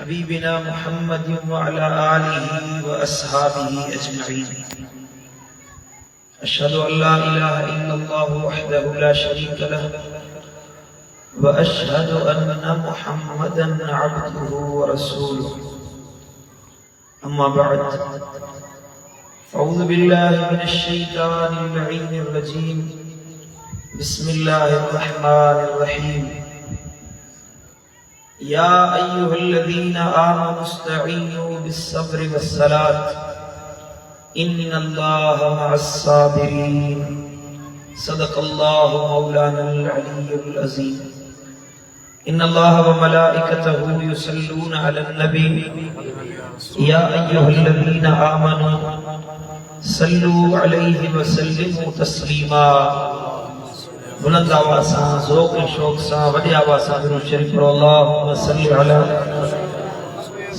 हबीबिना मुहम्मद व अला आलिहि व अस्हाबिहि अजमईन। अशहदु अल्ला इलाहा इल्लल्लाहु वहदहु ला शरीका लह व अशहदु अन्ना मुहम्मदन अब्दुहु व रसूलुहु। अम्मा बअद, अऊज़ु बिल्लाहि मिनश शैतानिर लईनिर रजीम। बिस्मिल्लाहिर रहमानिर रहीम। या अय्युहल्लज़ीना आमनु इस्तईनु बिस्सब्रि वस्सलात इन्नल्लाहा मअस्साबिरीन। सदक़ल्लाहु मौलानल अलीयुल अज़ीम। इन्नल्लाहा व मलाइकतहु युसल्लूना अलन नबी या अय्युहल्लज़ीना आमनु सल्लु अलैहि व सल्लिमु तस्लीमा। बुलंद आवाज़ सां, ज़ौक़ शौक़ सां, वॾे आवाज़ सां दुरूद शरीफ़ पढ़ो। अल्लाहुम्मा सल्लि अला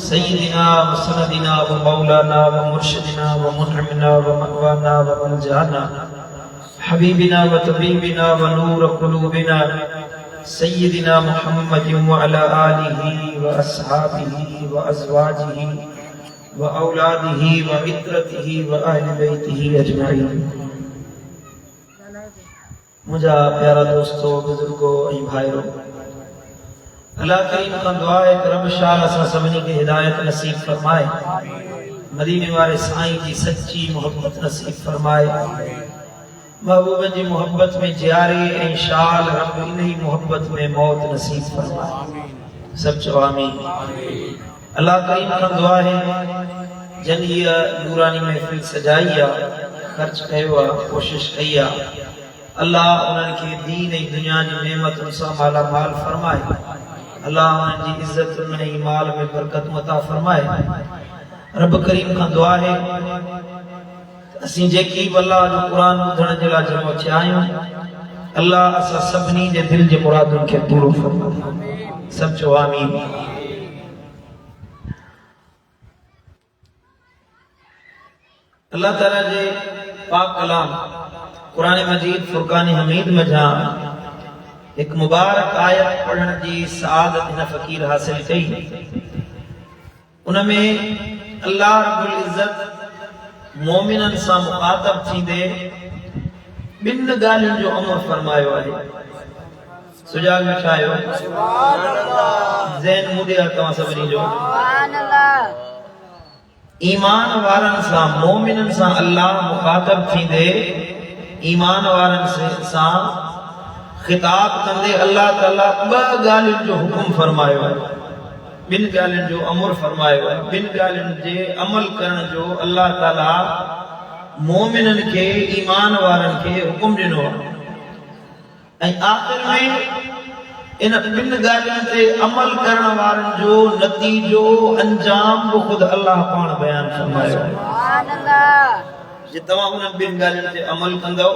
सय्यिदिना व सनदिना व मौलाना व मुर्शिदिना व मुनअमिना व मअवाना व मलजाना हबीबिना व तबीबिना व नूर क़ुलूबिना सय्यिदिना मुहम्मदिन व अला आलिहि व अस्हाबिहि व अज़वाजिहि व औलादिहि व इत्रतिहि व अहलि बैतिहि अजमईन। मुझा प्यारा दोस्तों, बुजुर्गों ऐं भाइयों, अल्लाह करीम खां दुआ है कि रब शाह असां सभिनी खे हिदायत नसीब फरमाए, मदीने वारे साईं जी सच्ची मोहब्बत नसीब फरमाए, महबूब जी मोहब्बत में जियारे ऐं शाल रब इन ही मोहब्बत में मौत नसीब फरमाए। सब चओ आमीन। अल्लाह करीम खां दुआ है जन हीअ नूरानी महफ़िल सजाई आहे, ख़र्च कयो आहे, कोशिश कई आहे, अल्लाह उन्हनि खे दीन ऐं दुनिया जी नेमतुनि सां माला माल फरमाए। अल्लाह उन्हनि जी इज़्ज़तुनि ऐं माल में बरकत अता फरमाए। रब करीम खां दुआ है असीं जेकी बि अल्लाह जो क़ुरान ॿुधण जे लाइ जमा थिया आहियूं, अल्लाह असां सभिनी जे दिल जे मुरादुनि खे पूरो फरमाए। सब चओ आमीन। अल्लाह ताला जे पाक कलाम कुरान मजीद फुरकान हमीद में जहाँ एक मुबारक आयत पढ़ण जी सआदत हिन फ़कीर हासिल कई। उनमें अल्लाह रब्बुल इज़्ज़त मोमिनन सां मुखातब थींदे ॿिन ॻाल्हियुनि जो अमर फरमायो आहे। सुजाग में छा आयो? ज़हन मूं ॾे तव्हां सभिनी जो। ईमान वारनि सां, मोमिनन सां अल्लाह मुखातब थींदे ईमान वारनि सां खिताब कंदे अल्लाह ताला ॿ ॻाल्हियुनि जो हुकुम फरमायो आहे, ॿिन ॻाल्हियुनि जो अमर फरमायो आहे, ॿिन ॻाल्हियुनि जे अमल करण जो अल्लाह ताला मोमिननि खे, ईमान वारनि खे हुकुम ॾिनो आहे। ऐं आख़िर में इन ॿिन ॻाल्हियुनि ते अमल करण वारनि जो नतीजो अंजाम बि ख़ुदि अल्लाह पाण बयान फरमायो आहे। जे तव्हां उन्हनि ॿिन ॻाल्हियुनि ते अमल कंदव,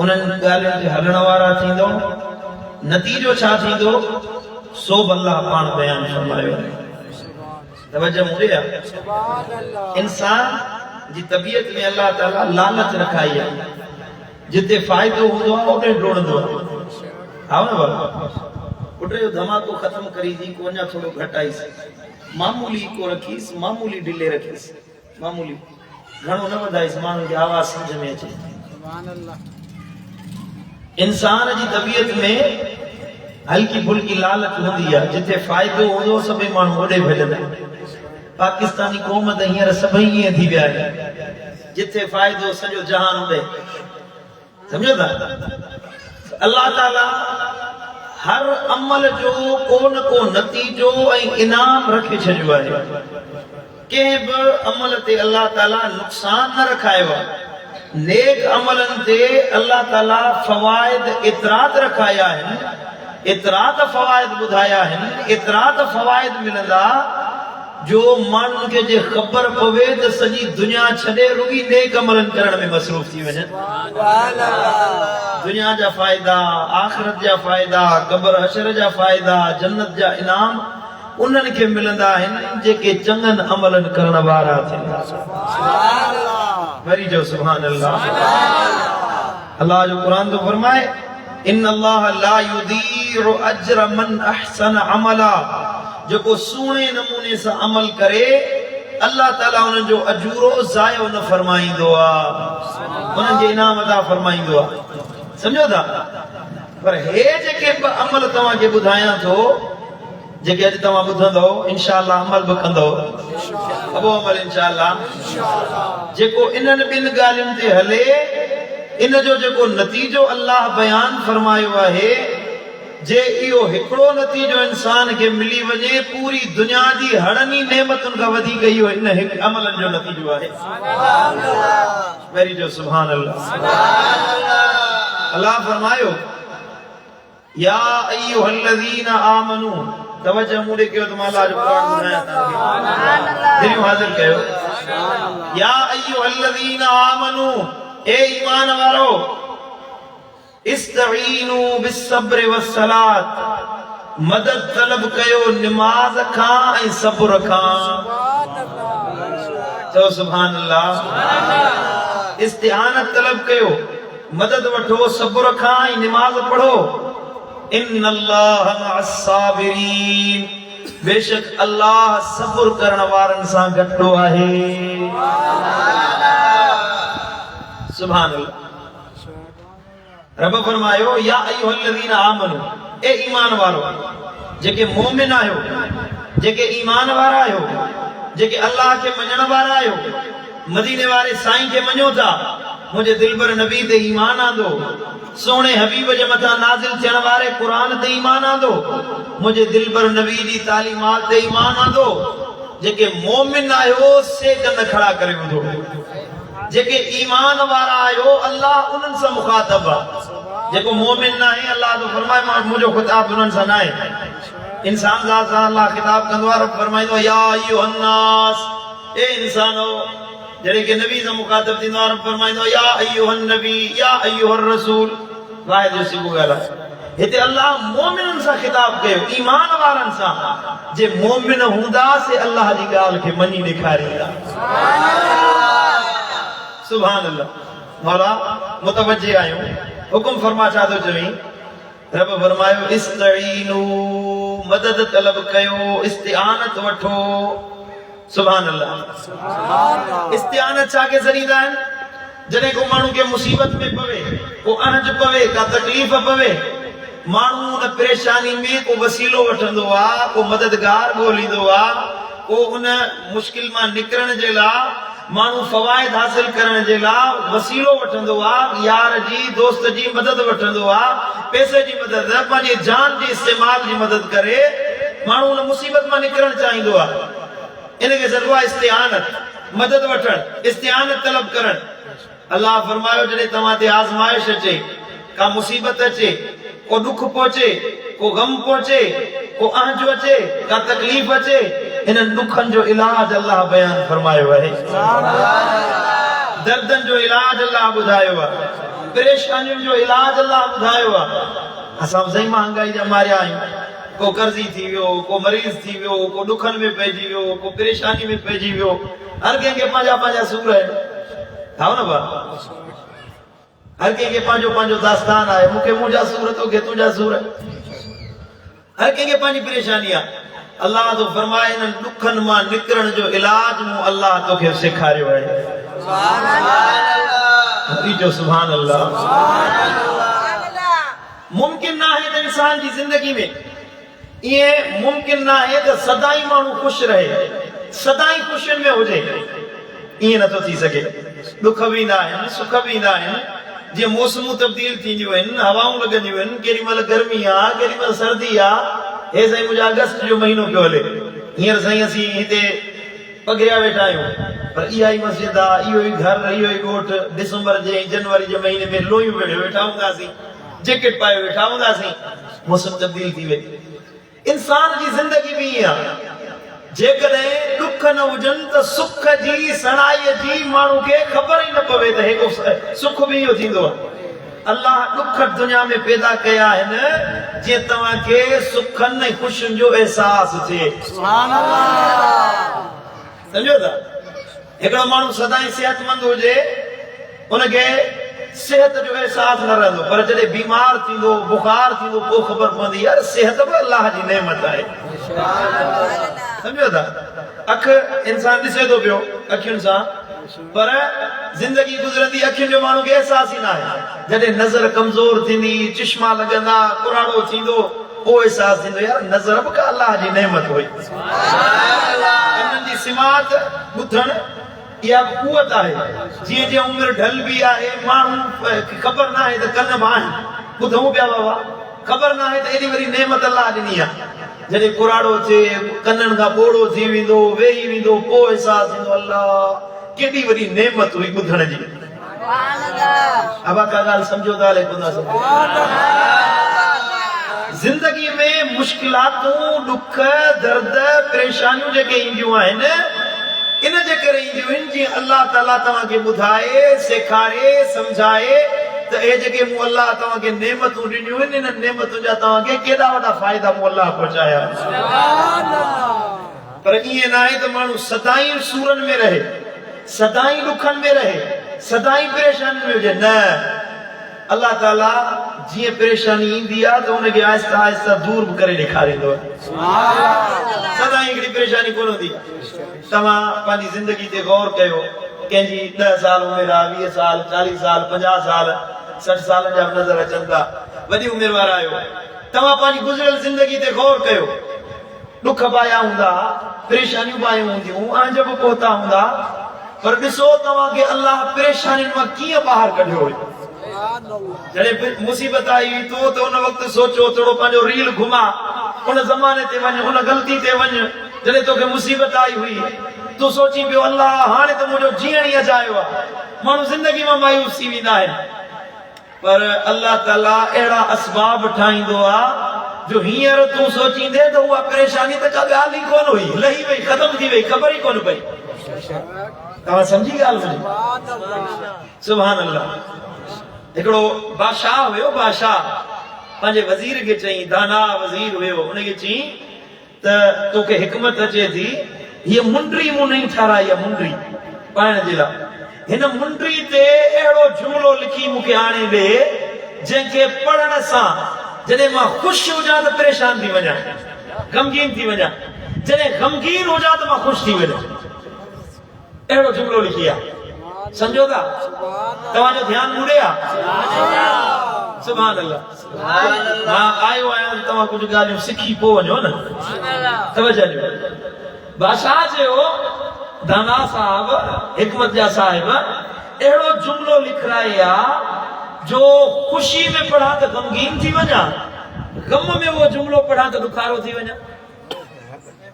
उन्हनि ॻाल्हियुनि ते हलण वारा थींदव, नतीजो छा थींदो सो बि अल्लाह पाण बयान फरमायो आहे। तवज्जो मुड़े आहे। इंसान जी तबियत में अल्लाह ताला लालच रखाई आहे। जिते फ़ाइदो हूंदो आहे ओॾे डोड़ंदो आहे। हा न बाबा, पुट जो धमाको ख़त्म करी दी को अञा थोरो घटाईसि, मामूली को रखीसि, मामूली ढिले रखीसि, मामूली घणो न वधाईसि, माण्हुनि खे आवाज़ सम्झ में अचे। इंसान जी तबियत में हल्की फुल्की लालच हूंदी आहे। जिथे फ़ाइदो हूंदो सभई माण्हू ओॾे भॼंदा। पाकिस्तानी क़ौम त हींअर सभई ईअं थी विया आहिनि, जिथे फ़ाइदो सॼो जहान ओॾे। सम्झो था? अल्लाह ताला हर अमल जो को न को नतीजो ऐं इनाम रखे छॾियो आहे। कंहिं बि अमल ते अल्लाह ताला नुक़सान न रखायो आहे। नेक अमलनि ते अल्लाह ताला फ़वाइद एतिरात रखाया आहिनि, एतिरात फ़वाइद ॿुधाया आहिनि, एतिरात फ़वाइद मिलंदा जो माण्हुनि खे जे ख़बर पवे त सॼी दुनिया छॾे रुॻी नेक अमलनि करण में मसरूफ़ थी वञनि। दुनिया जा फ़ाइदा, आख़िरत जा फ़ाइदा, क़ब्र हशर जा फ़ाइदा, जन्नत जा इनाम उन्हनि खे मिलंदा आहिनि जेके चङनि अमलनि करण वारा थींदा। वरी जो सुभान अल्लाह। अल्लाह जो क़ुरान तो फरमाए इन्नल्लाह ला युदीउ अज्र मन अहसन अमला जेको सुहिणे नमूने सां अमल करे अल्लाह ताला उन्हनि जो अजूरो ज़ायो न फरमाईंदो आहे, उन्हनि जे इनाम अदा फरमाईंदो आहे। सम्झो था? पर हे जेके अमल तव्हांखे ॿुधायां थो, जेके अॼु तव्हां ॿुधंदो इंशाअल्लाह अमल बि कंदो, अबो अमल इंशाअल्लाह, जेको इन्हनि ॿिनि ॻाल्हियुनि ते हले इन जो जेको नतीजो अल्लाह बयान फरमायो आहे, जे इहो हिकिड़ो नतीजो इंसान खे मिली वञे पूरी दुनिया जी हड़नी नेमतुनि खां वधीक इहो इन हिकु अमलनि जो नतीजो आहे। वरी जो सुभान अल्लाह। अल्लाह फरमायो या अय्युहल्लज़ीना आमनू, तवज्जो मूं ॾे कयो त मां अल्लाह जो क़ुरान ॿुधायां तव्हांखे, दिलियूं हाज़िर कयो। या अय्युहल्लज़ीना आमनू, ए ईमान वारो, इस्तईनू बिस्सब्र वस्सलात, मदद तलब कयो निमाज खां ऐं सब्र खां। चओ सुभान अल्लाह। इस्तिआनत तलब कयो, मदद वठो सब्र खां ऐं निमाज पढ़ो। इन्नल्लाह मअस्साबिरीन, बेशक अल्लाह सब्र करण वारनि सां गॾु आहे। सुभान अल्लाह। रब फरमायो या अय्युहल्लज़ीना आमनू, ए ईमान वारो, जेके मोमिन आहियो, जेके ईमान वारा आहियो, जेके अल्लाह खे मञण वारा आहियो, मदीने वारे साईं खे मञो था, मुंहिंजे दिलबर नबी ते ईमान आंदो, सोने हबीब जे मथां नाज़िल थियण वारे क़ुरान ते ईमान आंदो, मुंहिंजे दिलबर नबी जी तालीमात ते ईमान आंदो। जेके मोमिन आहियो से कन खड़ा करे ॿुधो, जेके ईमान वारा आहियो अल्लाह उन्हनि सां मुखातब आहे। जेको मोमिन न आहे अल्लाह तो फरमाए मुंहिंजो ख़िताब उन्हनि सां न आहे। इंसान ज़ात सां अल्लाह ख़िताब कंदो आहे, रब फरमाईंदो आहे या अय्युहन्नास, ए इंसानो। जॾहिं के नबी सां मुखातब थींदो आहे, रब फरमाईंदो आहे या अय्युहन नबी या अय्युहर रसूल। वाहिद जो सिबो ॻाल्हि आहे। हिते अल्लाह मोमिननि सां ख़िताब कयो, ईमान वारनि सां। जे मोमिन हूंदा से अल्लाह जी ॻाल्हि खे मञी ॾेखारींदा। सुभान अल्लाह। मौला मुतवज्जे आहियूं, हुकुम फरमा छा थो चवीं? रब फरमायो इस्तईनू, मदद तलब कयो, इस्तिआनत वठो। सुभान अल्लाह। इस्तिआनत छा के ज़रीदा आहिनि? जॾहिं को माण्हू खे मुसीबत में पवे, को अहज पवे, का तकलीफ़ पवे, माण्हू उन परेशानी में को वसीलो वठंदो आहे, को मददगार ॻोल्हींदो आहे, को उन मुश्किल मां निकिरण जे लाइ, माण्हू फ़वाइद हासिल करण जे लाइ वसीलो वठंदो आहे, यार जी दोस्त जी मदद वठंदो आहे, पैसे जी मदद, पंहिंजे जान जी इस्तेमाल जी मदद करे माण्हू उन मुसीबत मां निकिरण चाहींदो आहे। इनखे चइबो आहे इस्तिआनत, मदद वठण, इस्तिआनत तलब करण। अल्लाह फरमायो जॾहिं तव्हां ते आज़माइश अचे, का मुसीबत अचे, को दुख पहुचे, को गम पहुचे, को अहज अचे, का तकलीफ़ अचे, इन दुखन जो इलाज अल्लाह बयान फरमायो है। दर्दन जो इलाज अल्लाह बुधायो है, परेशानियों जो इलाज अल्लाह बुधायो है। असां सही महंगाई जा मारिया आहियूं, को कर्जी थी वियो, को मरीज थी वियो, को दुखन में पइजी वियो, को परेशानी में पइजी वियो। हर कंहिंखे पंहिंजा पंहिंजा सूर है, हां न बा? हर कंहिंखे पंहिंजो पंहिंजो दास्तान आहे। मूंखे मुंहिंजा सूर, तोखे तुंहिंजा सूर। हर कंहिंखे पंहिंजी परेशानी आहे। अल्लाह तो फरमाए इन दुखन मां निकरण जो इलाज मूं अल्लाह तोखे सेखारियो आहे। सुभान अल्लाह। जो सुभान अल्लाह। मुमकिन ना है त इंसान जी जिंदगी में ये मुमकिन ना है त सदाई माण्हू खुश रहे, सदाई खुशियुनि में हुजे। ईअं नथो थी सघे। दुख बि ईंदा आहिनि, सुख बि ईंदा आहिनि। जीअं मौसमूं तब्दील थींदियूं आहिनि, हवाऊं लॻंदियूं आहिनि, केॾी महिल गर्मी आहे, केॾी महिल सर्दी आहे। हे साईं मुंहिंजो अगस्त जो महीनो पियो हले, हींअर साईं असीं हिते पगरिया वेठा आहियूं, पर इहा ई मस्जिद आहे, इहो ई घर, इहो ई ॻोठ। दिसंबर जे जनवरी जे महीने में लोहियूं वेठा हूंदासीं, जैकेट पाए वेठा हूंदासीं। मौसम तब्दील थी वई। इंसान जी ज़िंदगी बि ईअं आहे। जेकॾहिं दुख न हुजनि त सुख जी सणाईअ जी माण्हू खे ख़बर ई न पवे त हेको सुख बि इहो थींदो आहे। अल्लाह दुख दुनिया में पैदा कया आहिनि जीअं तव्हांखे सुखनि ऐं ख़ुशियुनि जो अहसास थिए। सुभान अल्लाह। सम्झो था? हिकिड़ो माण्हू सदाई सेहतमंद हुजे, उनखे सेहत जो एहसास न रहंदो, पर जॾहिं बीमार थींदो, बुखार थींदो, पोइ ख़बर पवंदी यार सेहत बि अल्लाह जी नेमत आहे। समझो था अख इंसान दिसे तो पियो अखियुनि सां पर जिंदगी गुजरंदी अखियुनि जो माण्हू खे एहसास ही ना है जॾहिं नज़र कमज़ोर थींदी चश्मा लॻंदा कुराड़ो थींदो पोइ एहसास थींदो यार नज़र बि का अल्लाह जी नेमत हुई कननि जी सिमात ॿुधण इहा क़ुवत आहे जीअं जीअं उमिरि ढल बि आहे माण्हू ख़बर न आहे त कन बि आहिनि ॿुधूं पिया बाबा ख़बर न आहे त एॾी वॾी नेमत अल्लाह ॾिनी आहे जॾहिं कुराड़ो थिए कननि खां ॿोड़ो थी वेंदो वेही वेंदो पोइ एहसास थींदो अल्लाह केॾी वॾी नेमत हुई ॿुधण जी अब का ॻाल्हि सम्झो था अलाए कोन था सम्झो ज़िंदगी में मुश्किलातूं ॾुख दर्द परेशानियूं जेके ईंदियूं आहिनि इन जे करे ईंदियूं आहिनि जीअं अल्लाह ताला तव्हांखे ॿुधाए सेखारे सम्झाए त हे जेके मूं अल्लाह तव्हांखे नेमतूं ॾिनियूं आहिनि इन नेमतुनि जा तव्हांखे केॾा वॾा फ़ाइदा मूं अल्लाह पहुचाया पर ईअं न आहे त माण्हू सदाईं सूरनि में रहे सदाईं ॾुखनि में रहे सदाईं परेशानी में हुजे न अल्लाह ताला जीअं परेशानी ईंदी आहे त उनखे आहिस्ता आहिस्ता दूर बि करे ॾेखारींदो आहे सदाईं हिकिड़ी परेशानी कोन हूंदी तव्हां पंहिंजी ज़िंदगी ते गौर कयो कंहिंजी 10 साल उमिरि आहे 20 साल 40 साल 50 साल 60 सालनि जा नज़र अचनि था वॾी उमिरि वारा आहियो तव्हां पंहिंजी गुज़िरियल ज़िंदगी ते गौर कयो ॾुख पाया हूंदा परेशानियूं पायूं हूंदियूं आंज बि पहुता हूंदा पर ॾिसो तव्हांखे अल्लाह परेशानियुनि मां कीअं ॿाहिरि कढियो हुयो जॾहिं मुसीबत आई तो उन वक़्तु सोचो थोरो पंहिंजो रील घुमा उन ज़माने ते वञ उन ग़लती ते वञ जॾहिं तोखे मुसीबत आई हुई तूं सोची पियो अल्लाह हाणे त मुंहिंजो जीअण ई अजायो आहे माण्हू ज़िंदगी मां मायूस थी वेंदा आहिनि पर अल्लाह ताला अहिड़ा असबाब ठाहींदो आहे जो हींअर तूं सोचींदे त उहा परेशानी त का ॻाल्हि ई कोन हुई लही वई ख़तम थी वई ख़बर ई कोन पई तव्हां सम्झी ॻाल्हि मुंहिंजी सुभान अल्लाह हिकिड़ो बादशाह हुयो बादशाह पंहिंजे वज़ीर खे चई दाना वज़ीर हुयो उनखे चई त तोखे हिकमत अचे थी हीअ मुंडरी मूं नहीं ठाराई आहे मुंडरी पाइण जे लाइ हिन मुंडरी ते अहिड़ो जुमिलो लिखी मूंखे आणे ॾे जंहिंखे पढ़ण सां जॾहिं मां ख़ुशि हुजां त परेशान थी वञा गमगीन थी वञा जॾहिं गमगीन हुजां त मां ख़ुशि थी वञा अहिड़ो जुमिलो लिखी आहे समझो था तव्हांजो ध्यानु मुड़े आहे सुभान अल्लाह मां आयो आहियां तव्हां कुझु ॻाल्हियूं सिखी पोइ वञो न तवजो ॾियो बादशाह चयो दाना साहब हिकमत जा साहिब अहिड़ो जुमिलो लिखाए आहे जो ख़ुशी में पढ़ा त गमगीन थी वञा गम में वो जुमिलो पढ़ा त ॾुखारो थी वञा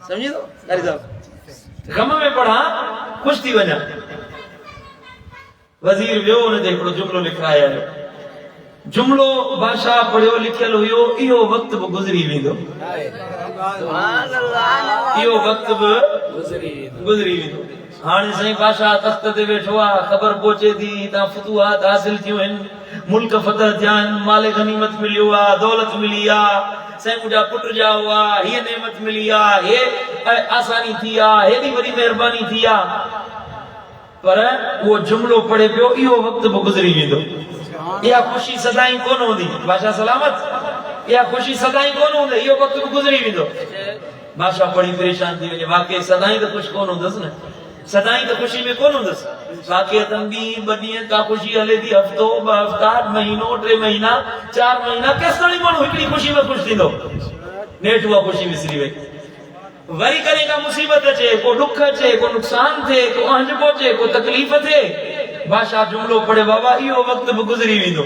समझी थो कारी साहब गम में पढ़ा ख़ुशि थी वञा वज़ीर वियो उन ते हिकिड़ो जुमिलो लिखाए आयो जुमिलो बादशाह पढ़ियो लिखियल हुयो इहो वक़्तु बि गुज़री वेंदो इहो वक़्तु बि गुज़री वेंदो हाणे साईं बादशाह तख़्त ते वेठो आहे ख़बर पहुचे थी तव्हां फतूहात हासिल थियूं आहिनि मुल्क फतह थिया आहिनि माल गनीमत मिलियो आहे दौलत मिली आहे साईं मुंहिंजा पुट जा हुआ हीअ नेमत मिली आहे हे आसानी थी आहे हेॾी वॾी महिरबानी थी आहे पर उहो जुमिलो पढ़े पियो इहो वक़्तु बि गुज़री वेंदो इहा ख़ुशी सदाईं कोन हूंदी बादशाह सलामत इहा ख़ुशी सदाईं कोन हूंदी इहो वक़्तु बि गुज़री वेंदो बादशाह पढ़ी परेशान थी वञे वाक़ई सदाईं त ख़ुशि कोन हूंदसि न सदाईं त ख़ुशी में कोन हूंदसि वाक़ियतन ॿ ॾींहं का ख़ुशी हले थी हफ़्तो 2 हफ़्ता महीनो 3 महीना 4 महीना केसिताईं माण्हू हिकिड़ी ख़ुशी में ख़ुशि थींदो नेठि उहा ख़ुशी विसरी वई वरी कॾहिं का मुसीबत अचे को ॾुख अचे को नुक़सान थिए को अंज पहुचे को तकलीफ़ थिए बादशाह जुमिलो पढ़े बाबा इहो वक़्तु बि गुज़री वेंदो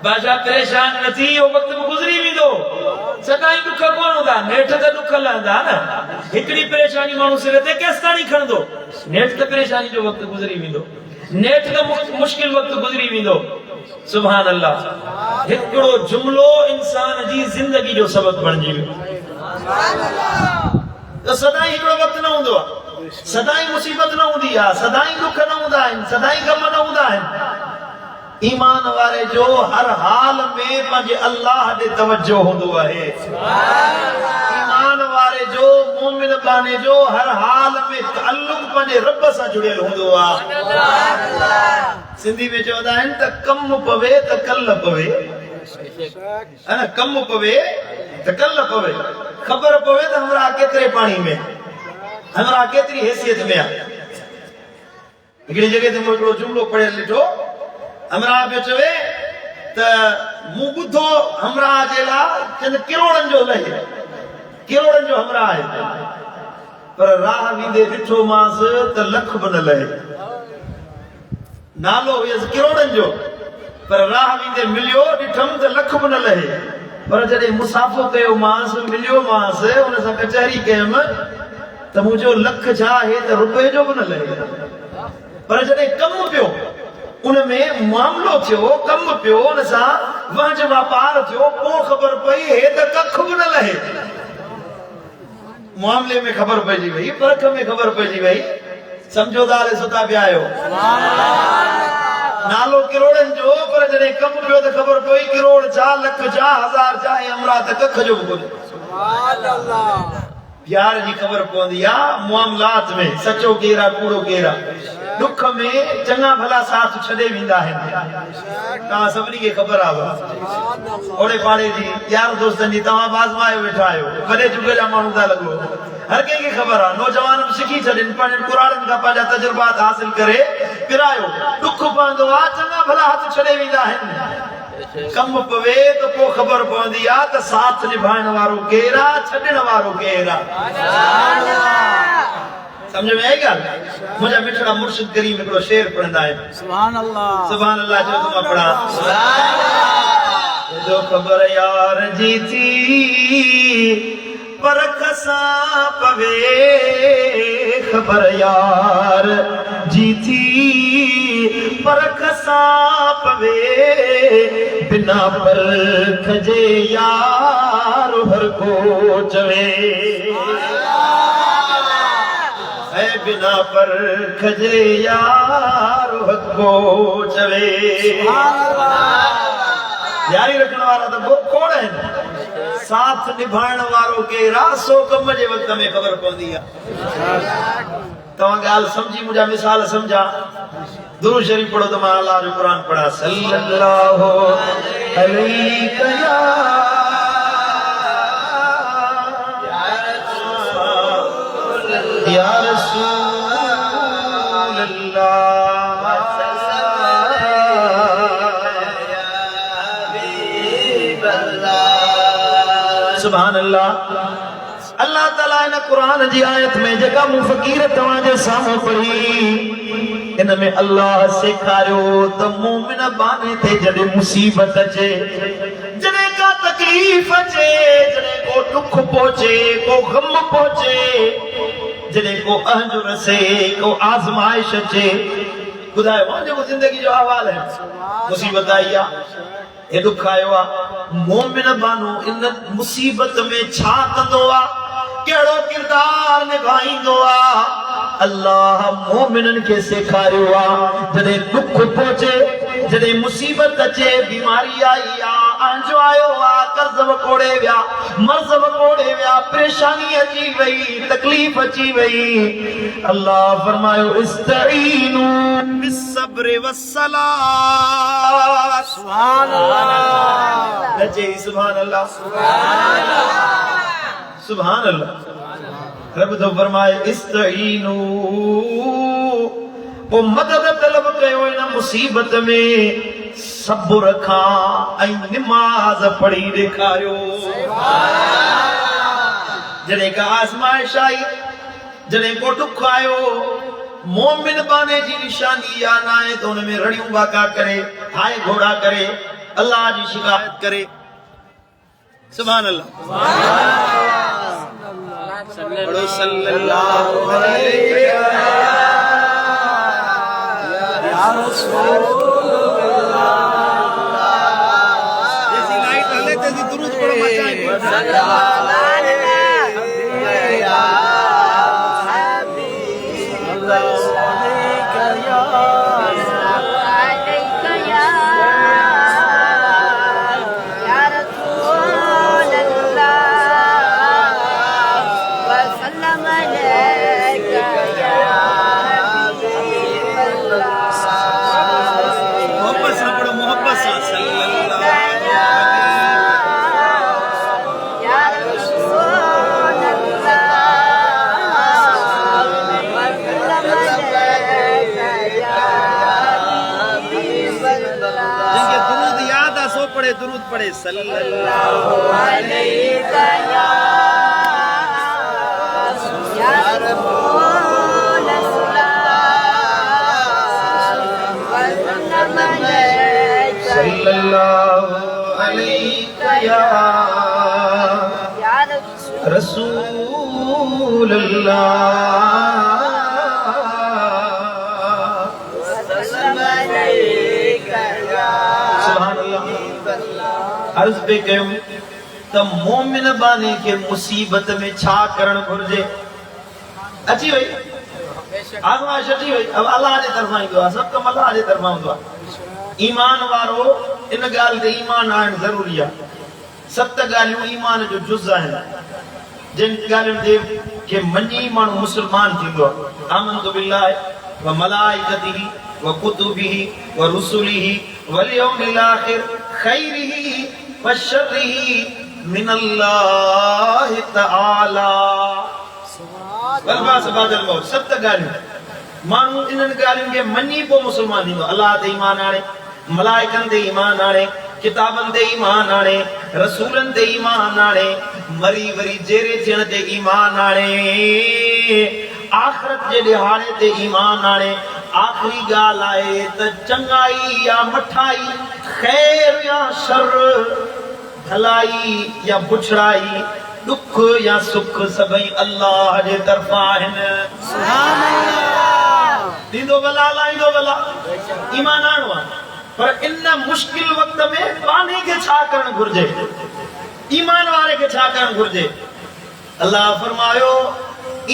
बादशाह परेशान न थी इहो वक़्तु बि गुज़री वेंदो सदाईं ॾुख कोन हूंदा नेठि त ॾुख लहंदा न हिकिड़ी परेशानी माण्हू सिर ते केसिताईं खणंदो नेठि त परेशानी जो वक़्तु गुज़री वेंदो नेठि त मुश्किल वक़्तु गुज़री वेंदो सुभान अल्लाह हिकिड़ो जुमिलो इंसान जी ज़िंदगी जो सबब बणिजी वियो त सदाईं हिकिड़ो वक़्तु न हूंदो आहे सदाईं मुसीबत न हूंदी आहे सदाईं ॾुख न हूंदा आहिनि सदाईं ग़म न हूंदा आहिनि ईमान वारे जो हर हाल में पंहिंजे अल्लाह ॾे तवजो हूंदो आहे ईमान वारे जो मोमिन बाने जो हर हाल में ताल्लुक़ पंहिंजे रब सां जुड़ियल हूंदो आहे सिंधी में चवंदा आहिनि त कम पवे त कल पवे कम पवे त कल पवे खबर पवे तो हमरा केतरे पानी में हमरा केतरी हैसियत में आ हिकिड़ी जगह ते हिकिड़ो जुमलो पढ़ियल ॾिठो हमरा पियो चवे त मूं ॿुधो हमरा जे लाइ चंद किरोड़नि जो लहे किरोड़नि जो हमरा आहे पर राह वेंदे ॾिठो मांस त लख बि न लहे नालो हुयसि किरोड़नि जो पर राह वेंदे मिलियो ॾिठमि त लख बि न लहे पर जॾहिं मुसाफ़ो कयो मांस मिलियो मांस उन सां कचहरी कयमि त मुंहिंजो लख छा आहे त रुपए जो बि न लहे पर जॾहिं कमु पियो उन में मामलो थियो कमु पियो उन सां वंज वापार थियो पोइ ख़बर पई हे त कख बि न लहे मामले में ख़बर पइजी वई परख में ख़बर पइजी वई समझोदार सुता पिया आहियो नालो किरोड़नि जो पर जॾहिं कमु पियो त ख़बर पई किरोड़ छा लख छा हज़ार छा ऐं हमरा त कख जो बि कोन्हे सुभान अल्लाह प्यार जी ख़बर पवंदी आहे मामलात में सचो केरा कूड़ो केरा दुख में चङा भला साथ छॾे वेंदा आहिनि तव्हां सभिनी खे ख़बर आहे ओड़े पाड़े जी यार दोस्तनि जी तव्हां बाज़मायो वेठा आहियो वॾे जुगे जा माण्हू था लॻो हर कंहिंखे ख़बर आहे नौजवान बि सिखी छॾनि पंहिंजनि कुराड़नि खां पंहिंजा तजुर्बात हासिल करे पिरायो दुख पवंदो आहे चङा भला हथ छॾे वेंदा आहिनि कम पवे तो पोइ ख़बर पवंदी आहे त साथ निभाइण वारो केरु आहे छॾण वारो केरु आहे समझ में आई ॻाल्हि मुंहिंजा मिठड़ा मुर्शिद करीम हिकिड़ो शेर पढ़ंदा आहिनि सुभान अल्लाह जो तो मां पढ़ा जो ख़बर यार जी थी परख सां पवे ख़बर यार जी थी परख सां पवे बिना परख जे यार हर को चवे है बिना परख जे यार हर को चवे यारी रखण वारा तो कोन आहिनि साथ निभाइण वारो केरु आहे सो कम जे वक़्त में ख़बर पवंदी आहे तव्हां ॻाल्हि सम्झी मुंहिंजा मिसाल सम्झा दुरूद शरीफ़ पढ़ो त मां अल्लाह जो क़ुरान पढ़ा सल्लल्लाहु अलैहि या रसूल अल्लाह सुभान अल्लाह अल्लाह ताला इन कुरान जी आयत में जगह मु फकीर तवा जे सामने पढ़ी इन में अल्लाह सेखारियो त मोमिन बाने थे जडे मुसीबत अचे जडे का तकलीफ अचे जडे को दुख पहुंचे को गम पहुंचे जडे को अहंज रसे को आजमाइश अचे बुधायो मां जो जिंदगी जो अहवाल है मुसीबत आई आ ये दुख आयो आ मोमिन बानो इन मुसीबत में छा कंदो आ केड़ो किरदार निभाईंदो आ अल्लाह मोमिनन के सिखारियो आ जडे दुख पहुंचे जडे मुसीबत अचे बीमारी आई आ अंजो आयो आ कर्ज वकोड़े व्या मर्ज वकोड़े व्या परेशानी अची वई तकलीफ अची वई अल्लाह फरमायो इस्तईनु बिस्सब्र वस्सलाह सुभान अल्लाह नजे सुभान अल्लाह सुभान अल्लाह रब तो फरमाए इस्तईनु ओ मदद तलब कयो इन मुसीबत में सब्र रखा ऐं नमाज पढ़ी ॾेखारियो जॾहिं का आज़माइश आई जॾहिं को दुख आयो मोमिन बाने जी निशानी या ना आहे तो उन में रड़ियूं बाका करे हाय घोड़ा करे अल्लाह जी शिकायत करे सुभान अल्लाह सल्लल्लाहु अलैहि या रसूल पढ़े सल्लल्लाहु अलैहि रसूल अर्ज पे कयूं त मोमिन बाने के मुसीबत में छा करण घुर्जे अची वई आज़माइश अची वई अब अल्लाह जे तरफां ईंदो आहे सब कम अल्लाह जे तरफां हूंदो आहे ईमान वारो इन ॻाल्हि ते ईमान आणणु ज़रूरी आहे 7 ॻाल्हियूं ईमान जो जुज़ आहिनि जिन ॻाल्हियुनि ते के मञी माण्हू मुस्लमान थींदो आहे आमनतु बिल्लाहि व मलाइकतिही व कुतुबिही व रुसुलिही वल यौमिल आखिर खैरिही व शर्रिही मिनल्लाहि तआला वल बास बादल मौत 7 ॻाल्हियूं माण्हू इन्हनि ॻाल्हियुनि खे मञी पोइ मुस्लमान थींदो अल्लाह ते ईमान आणे मलाइकनि ते ईमान आणे किताबनि ते ईमान आणे रसूलनि ते ईमान आणे मरी वरी जेरे थियण ते ईमान आणे आखिरत जे ॾिहाड़े ते ईमान आणे आखिरी ॻाल्हि आहे त चङाई या मठाई ख़ैर या शर भलाई या बुछड़ाई दुख या सुख सभई अल्लाह जे तरफ़ां आहिनि सुभान अल्लाह ॾींदो भला लाईंदो भला ईमान आणो आहे पर इन मुश्किल वक्त में पानी के छा करण घुर्जे ईमान वारे के छा करण घुर्जे अल्लाह फरमायो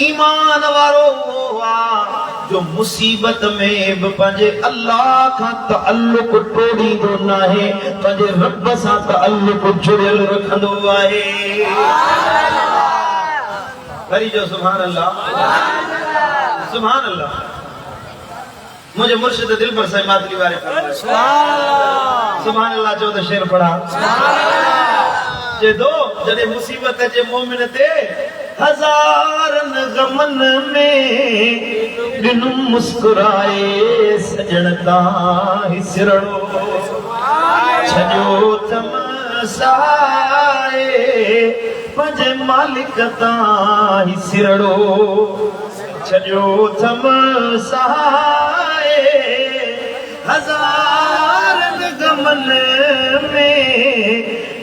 ईमान वारो वो जो मुसीबत में भी पंहिंजे अल्लाह का तअल्लुक तोड़ींदो नाहे पंहिंजे रब सां तअल्लुक जुड़ियल रखंदो आहे वरी जो सुभान अल्लाह सुभान अल्लाह मुझे मुर्शिद दिल पर से मातली वारे सुभान अल्लाह जो तो शेर पढ़ा जे दो जडे मुसीबत जे मोमिन ते हजारन गमन में दिन मुस्कुराए सजन ताही सिरड़ो छजो तमसाए पंजे मालिक ताही सिरड़ो छजो तमसाए हजारन गमन में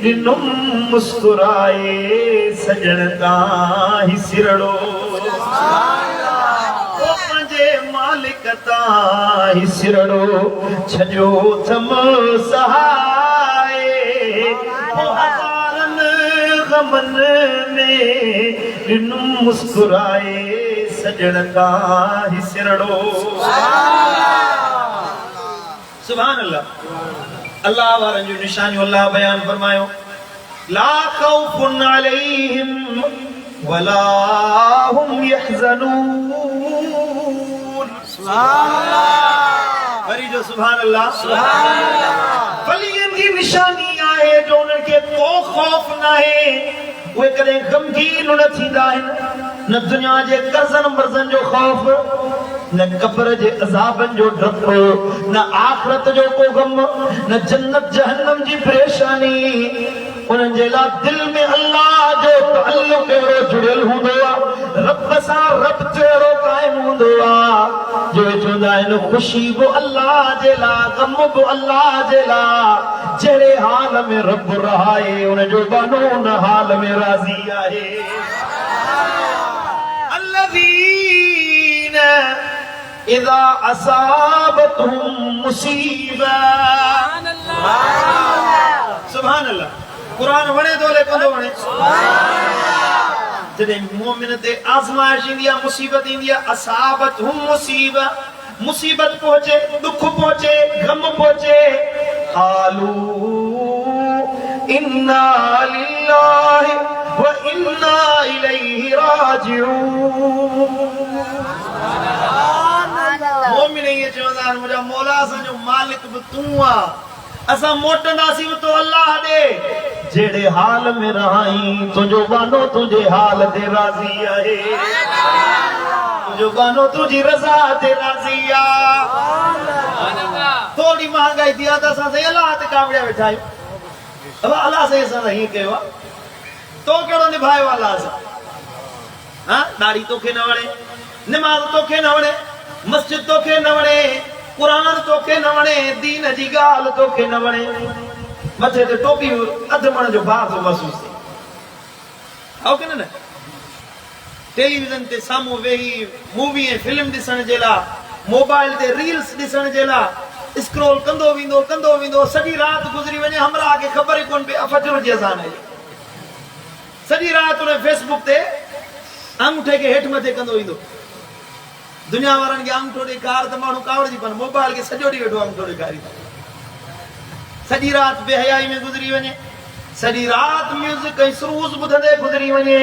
दिनुम मुस्कुराए सजन ताही सिरड़ो पंजे मालिक ताही सिरड़ो छजो तमसाए हजारन गमन में दिनुम मुस्कुराए सजन ताही सिरड़ो सुभान अल्लाह अल्लाह वारन जो निशानियों अल्लाह बयान फरमायो ला खौफुन अलैहिम वला हुम यहज़नून सुभान अल्लाह वरी जो सुभान अल्लाह वलियन की निशानी आहे जो उनन के को खौफ नाहे वे कदे गमगीन न थींदा आहिनि न दुनिया जे कर्ज़न मर्ज़न जो खौफ न कब्र जे अज़ाबन जो डप न आखिरत जो को गम न जन्नत जहन्नम जी परेशानी उन्हनि जे लाइ दिल में अल्लाह जो तअल्लुक अहिड़ो जुड़ियल हूंदो आहे रब सां रब्त अहिड़ो क़ाइम हूंदो आहे जो चवंदा आहिनि ख़ुशी बि अल्लाह जे लाइ गम बि अल्लाह जे लाइ जहिड़े हाल में रब रहाए उन जो बानो उन हाल में राज़ी आहे الذين إذا أصابتهم مصيبة سبحان الله قرآن वणे तो ले कंदो वणे जॾहिं मोमिन ते आज़माइश ईंदी आहे मुसीबत ईंदी आहे असाबतहुम मुसीबा मुसीबत पहुचे दुख पहुचे गम पहुचे क़ालू इन्ना लिल्लाहि व इन्ना इलैहि राजिऊन मोमिन ये चवंदा आहिनि मुंहिंजा मौला असांजो मालिक बि तूं आहे असां मोटंदासीं बि तो अल्लाह ॾे जहिड़े हाल में रहाई तुंहिंजो बानो तुंहिंजे हाल ते राज़ी आहे तुंहिंजो बानो तुंहिंजी रज़ा ते राज़ी आहे थोड़ी महांगाई थी आहे त असां साईं अल्लाह ते कावड़िया वेठा आहियूं अब अल्लाह से ऐसा नहीं कहो तो कहिड़ो निभायो अल्लाह से हाँ दाढ़ी तोखे न वणे नमाज तोखे न वणे मस्जिद तोखे न वणे कुरान तोखे न वणे दीन जी ॻाल्हि तोखे न वणे मथे ते टोपी अधु मण जो भार थो महसूस थिए आओ की न टेलीविजन ते साम्हूं वेही मूवी ऐं फिल्म ॾिसण जे लाइ मोबाइल ते रील्स ॾिसण जे लाइ स्क्रोल कंदो वेंदो सॼी राति गुज़री वञे हमरा खे ख़बर ई कोन पए फजर जी अज़ान आहे सॼी राति उन फेसबुक ते अंगूठे खे हेठि मथे कंदो ईंदो दुनिया वारनि खे अंगूठो ॾेखार त माण्हू कावड़जी पवनि मोबाइल खे सॼो ॾींहुं वेठो अंगूठो ॾेखारी सॼी राति बेहयाई में गुज़री वञे सॼी राति म्यूज़िक ऐं सुरूज़ ॿुधंदे गुज़री वञे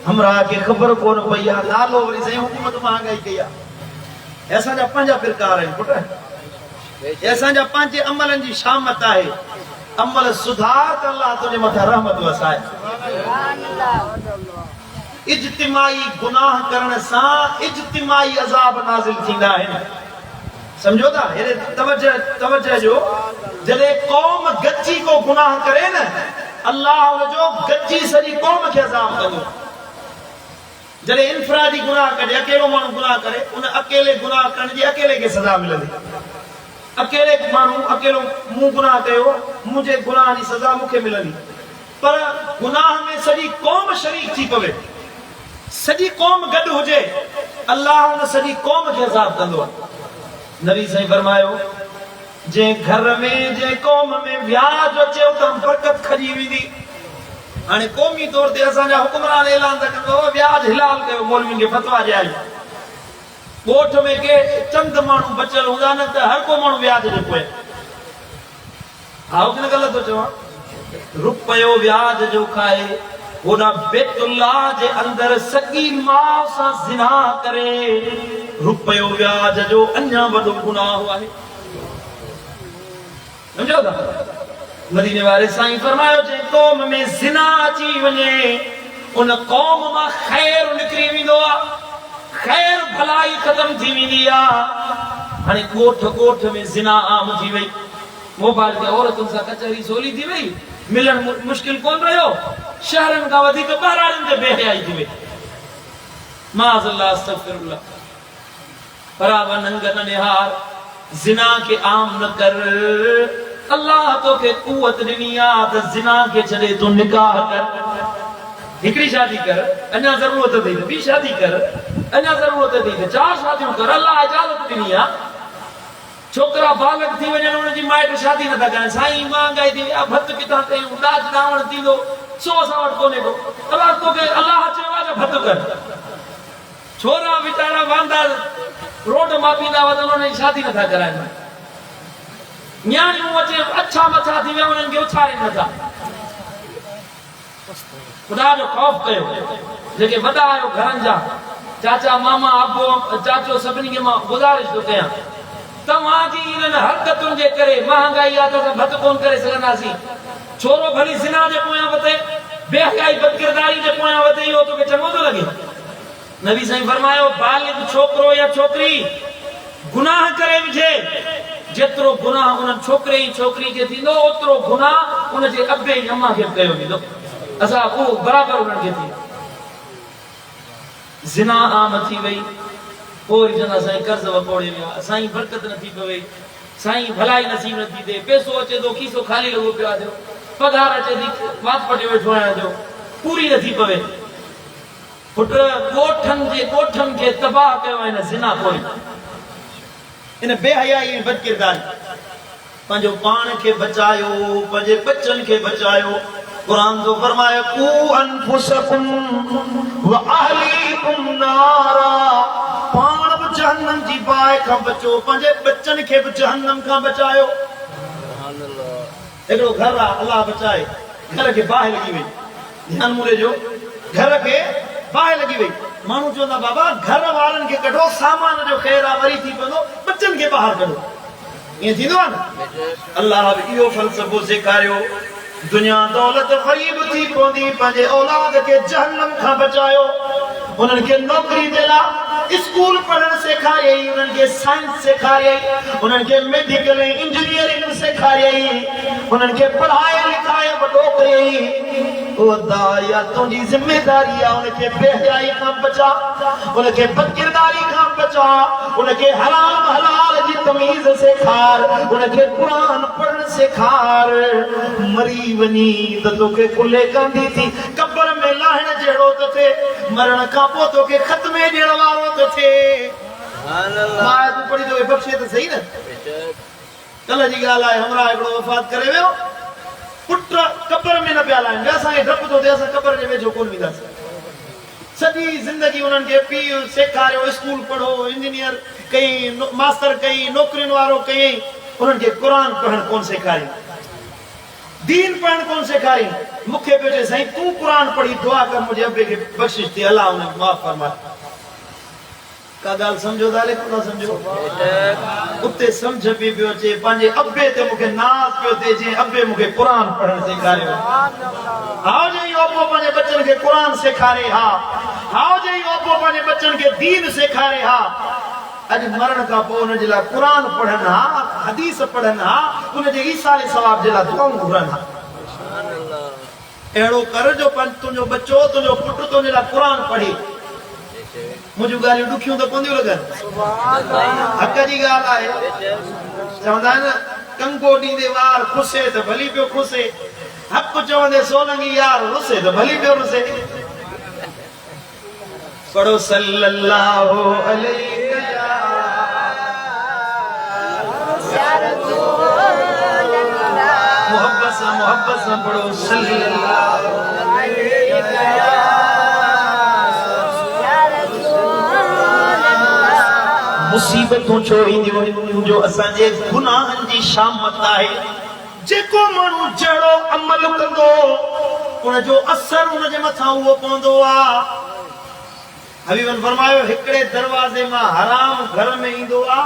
हमरा खे ख़बर कोन पई आहे नालो वरी साईं हुकूमत महांगाई कई आहे असांजा पंहिंजा प्रकार आहिनि पुट असांजा पंहिंजे अमलनि जी शामत आहे अमल सुधार त अल्लाह तुंहिंजे मथां रहमत वसाए इज्तिमाई गुनाह करण सां इज्तिमाई अज़ाब नाज़िल थींदा आहिनि समझो था हेरे तवज्जो जो जॾहिं क़ौम गॾिजी को गुनाह करे न अल्लाह हुनजो गॾिजी सॼी क़ौम खे अज़ाब कंदो जॾहिं इनफरादी गुनाह करे अकेलो माण्हू गुनाह करे उन अकेले गुनाह करण जी अकेले खे सज़ा मिलंदी अकेले माण्हू अकेलो मूं गुनाह कयो मुंहिंजे गुनाह जी सज़ा मूंखे मिलंदी पर गुनाह में सॼी क़ौम शरीक थी पवे सॼी क़ौम गॾु हुजे अल्लाह हुन सॼी क़ौम खे अज़ाब कंदो आहे नबी साईं फरमायो जंहिं घर में जंहिं क़ौम में व्याज अचे उतां बरकत खजी वेंदी हाणे क़ौमी तौर ते असांजा हुकुमरान ऐलान था कनि व्याज हिलाल कयो मौलवियुनि खे फतवा ॾियारी ॻोठ में के चंद माण्हू बचियल हूंदा न त हर को माण्हू व्याज ॾे पोइ हा की न ग़लति थो चवां रुपयो व्याज जो खाए होॾा बेतुल्लाह जे अंदरि सॻी माउ सां ज़िना करे रुपयो व्याज जो अञा वॾो गुनाह आहे समझो था मदीने वारे साईं फरमायो जे क़ौम में ज़िना अची वञे उन क़ौम मां ख़ैर निकिरी वेंदो आहे ख़ैर भलाई ख़तम थी वेंदी आहे हाणे ॻोठ में ज़िना आम थी वई मोबाइल ते औरतुनि सां कचहरी सोली थी वई मिलण मुश्किल कोन रहियो शहरनि खां वधीक ॿारनि ते बेहयाई थी वई माज़अल्लाह अस्तग़फिरुल्लाह बराबर नंग न निहार ज़िना के आम न कर अल्लाह तोखे कुवत ॾिनी आहे त ज़िना खे छॾे तूं निकाह कर हिकिड़ी शादी कर अञा ज़रूरत अथई त ॿी शादी कर अञा ज़रूरत अथई त 4 शादियूं कर अल्लाह इजाज़त ॾिनी आहे छोकरा बालक थी वञनि उनजी माइट शादी नथा कनि साईं महांगाई थी वई भत किथां कयूं ॾाज ॾावण थींदो सो असां वटि कोन्हे को अलाह तोखे अल्लाह चयो आहे त भत कर छोरा वीचारा वांदा रोड मां पींदा वञनि उन्हनि जी शादी नथा कराइनि न्याणियूं अचे अच्छा मथा थी विया उन्हनि खे उछारनि नथा ख़ुदा जो ख़ौफ़ कयो जेके वॾा आहियो घरनि जा चाचा मामा अबो चाचो सभिनी खे मां गुज़ारिश थो कयां तव्हांजी इन्हनि हरकतुनि जे करे महांगाई आहे त असां भत कोन करे सघंदासीं छोरो भली ज़िना जे पोयां वधे बेहयाई बदकिरदारी जे पोयां वधे इहो तोखे चङो थो लॻे नबी साईं फरमायो बालिग छोकरो या छोकरी गुनाह करे विझे जेतिरो गुनाह उन छोकरे ऐं छोकरी खे थींदो ओतिरो गुनाह उन जे अबे ऐं अम्मा खे कयो वेंदो असां उहो बराबरि उन्हनि खे थी ज़िना आम थी वई पोइ चवंदा साईं कर्ज़ वकोड़े विया साईं बरकत नथी पवे साईं भलाई नसीब नथी थिए पैसो अचे थो खीसो ख़ाली लॻो पियो आहे पघार अचे थी वात पटे वेठो आहियां जो पूरी नथी पवे पुट ॻोठनि खे तबाह कयो हिन ज़िना कोई इन बेहयाई ऐं बदकिरदारी पंहिंजो पाण खे बचायो पंहिंजे बच्चनि खे बचायो कुरान जो फरमायो कू अनफुसकुम व अहलीकुम नारा पाण बि जहन्नम जी बाहि खां बचो पंहिंजे बच्चनि खे बि जहन्नम खां बचायो हिकिड़ो घर आहे अलाह बचाए घर खे बाहि लॻी वई ध्यानु मूरे जो घर खे बाहि लॻी वई माण्हू चवंदा बाबा घर वारनि खे कढो सामान जो ख़ैर आहे वरी थी पवंदो बच्चनि खे ॿाहिरि कढो ईअं थींदो आहे न अलाह बि इहो फ़लसफ़ो सेखारियो दुनिया दौलत ग़रीब थी पवंदी पंहिंजे औलाद खे जहन्नम खां बचायो उन्हनि खे नौकरी जे लाइ स्कूल पढ़णु सेखारियई उन्हनि खे साइंस सेखारियई उन्हनि खे मेडिकल ऐं इंजीनियरिंग सेखारियई उन्हनि खे पढ़ाए लिखाए वॾो कयई ओ दाया तुंहिंजी ज़िमेदारी आहे उनखे बेहयाई खां बचा उनखे बदकिरदारी खां बचा उनखे हराम हलाल जी तमीज़ सेखार उनखे क़ुरान पढ़ण सेखार मरी वञी त तोखे कुल्हे कांदी थी कब्र में लाहिण जहिड़ो तो थे मरण खां पोइ तोखे ख़त्मे ॾियण वारो तो थे मां तूं पढ़ी तो बख़्शे त सही न कल जी ॻाल्हि आहे हमरा हिकिड़ो वफ़ात करे वियो पुट कब्र में न पिया लाहिनि असांखे डपु थो थिए असां कब्र जे वेझो कोन वेंदासीं सॼी ज़िंदगी उन्हनि खे पीउ सेखारियो स्कूल पढ़ो इंजीनियर कई मास्टर कई नौकरियुनि वारो कयई उन्हनि खे क़ुर पढ़णु कोन सेखारियो दीन पढ़णु कोन सेखारियो मूंखे पियो चए साईं तूं क़ुर पढ़ी दुआ कर मुंहिंजे अबे खे बख़्शिश थी अलाह उन माफ़ फरमाए का ॻाल्हि सम्झो था कोन सम्झो उते सम्झ बि पियो अचे पंहिंजे अबे ते मूंखे नाज़ पियो थिए जीअं अबे मूंखे क़ुर पढ़णु सेखारियो हाउ जे ओपो पंहिंजे बच्चनि खे क़ुर सेखारे हा हाउ जे ओपो पंहिंजे बच्चनि खे दीन सेखारे हा अॼु मरण खां पोइ हुन जे लाइ क़ुर पढ़नि हा हदीस पढ़नि हा हुनजे ईसाले सवाब जे लाइ दुआऊं घुरनि हा अहिड़ो कर जो तुंहिंजो बच्चो तुंहिंजो पुटु तुंहिंजे लाइ क़ुर पढ़े मुझे ॻाल्हियूं ॾुखियूं त कोन लॻनि हक़ जी ॻाल्हि आहे चवंदा आहिनि कंगो ॾींदे वार खुसे त भली पियो खुसे हक़ चवंदे सोलंगी यार रुसे त भली पियो रुसे पढ़ो सल्लल्लाहु अलैहि मोहब्बत से पढ़ो सल्लल्लाहु मुसीबतों छोड़ींदियूं जो असांजे गुनाहनि जी शामत आहे जेको माण्हू जहिड़ो अमल कंदो उनजो असर उनजे मथां उहो पवंदो आहे हबीबन फरमायो हिकिड़े दरवाज़े मां हराम घर में ईंदो आहे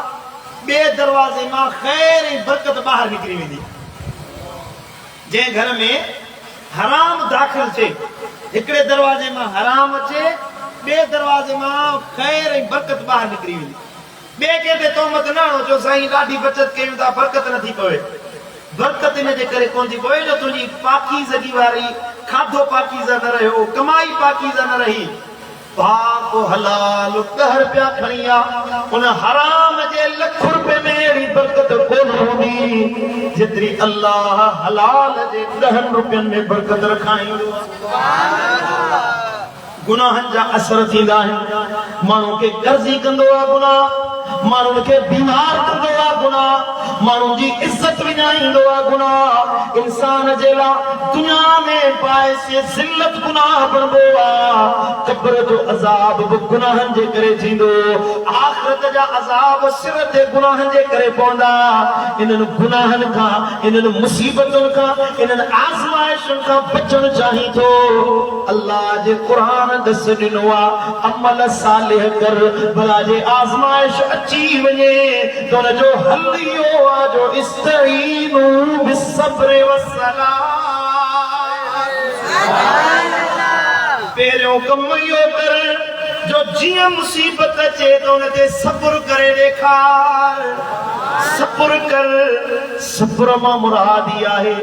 ॿिए दरवाज़े मां ख़ैर ऐं बरकत ॿाहिरि निकिरी वेंदी जंहिं घर में हराम दाख़िल थिए हिकिड़े दरवाज़े मां हराम अचे ॿिए दरवाज़े मां ख़ैर ऐं बरकत ॿाहिरि निकिरी वेंदी ॿिए कंहिं ते तोहमत न हणो चओ साईं ॾाढी बचत कयूं था बरकत नथी पवे बरकत इन जे करे कोन थी पवे जो तुंहिंजी पाकीज़गी वारी खाधो पाकीज़ा न रहियो कमाई पाकीज़ा न रही पाक हलाल कहर पिया खणी आ उन हराम जे लख रुपए में अहिड़ी बरकत कोन हूंदी जेतिरी अल्लाह हलाल जे 10 रुपयनि में बरकत रखाईंदो गुनाहनि जा असर थींदा आहिनि माण्हू खे कर्ज़ी कंदो आहे गुनाह माण्हू खे बीमार कंदो आहे गुनाह माण्हू जी इज़त विञाईंदो आहे गुनाह इंसान जे लाइ दुनिया में बाइसे ज़िल्लत गुनाह बणबो आहे क़ब्र जो अज़ाब बि गुनाहनि जे करे थींदो आख़िरत जा अज़ाब सिर ते गुनाहनि जे करे पवंदा इन्हनि गुनाहनि खां इन्हनि मुसीबतुनि खां इन्हनि आज़माइशुनि खां बचणु चाही थो अल्लाह जे क़ुर दस ॾिनो आहे अमल सालिह कर भला जे आज़माइश अची वञे त हुनजो हल इहो आहे जो इस्तईनू बिस्सब्र वस्सलाह पहिरियों कमु इहो कर जो जीअं मुसीबत अचे त हुन ते सब्र करे ॾेखार सब्र कर सब्र मां मुराद ई आहे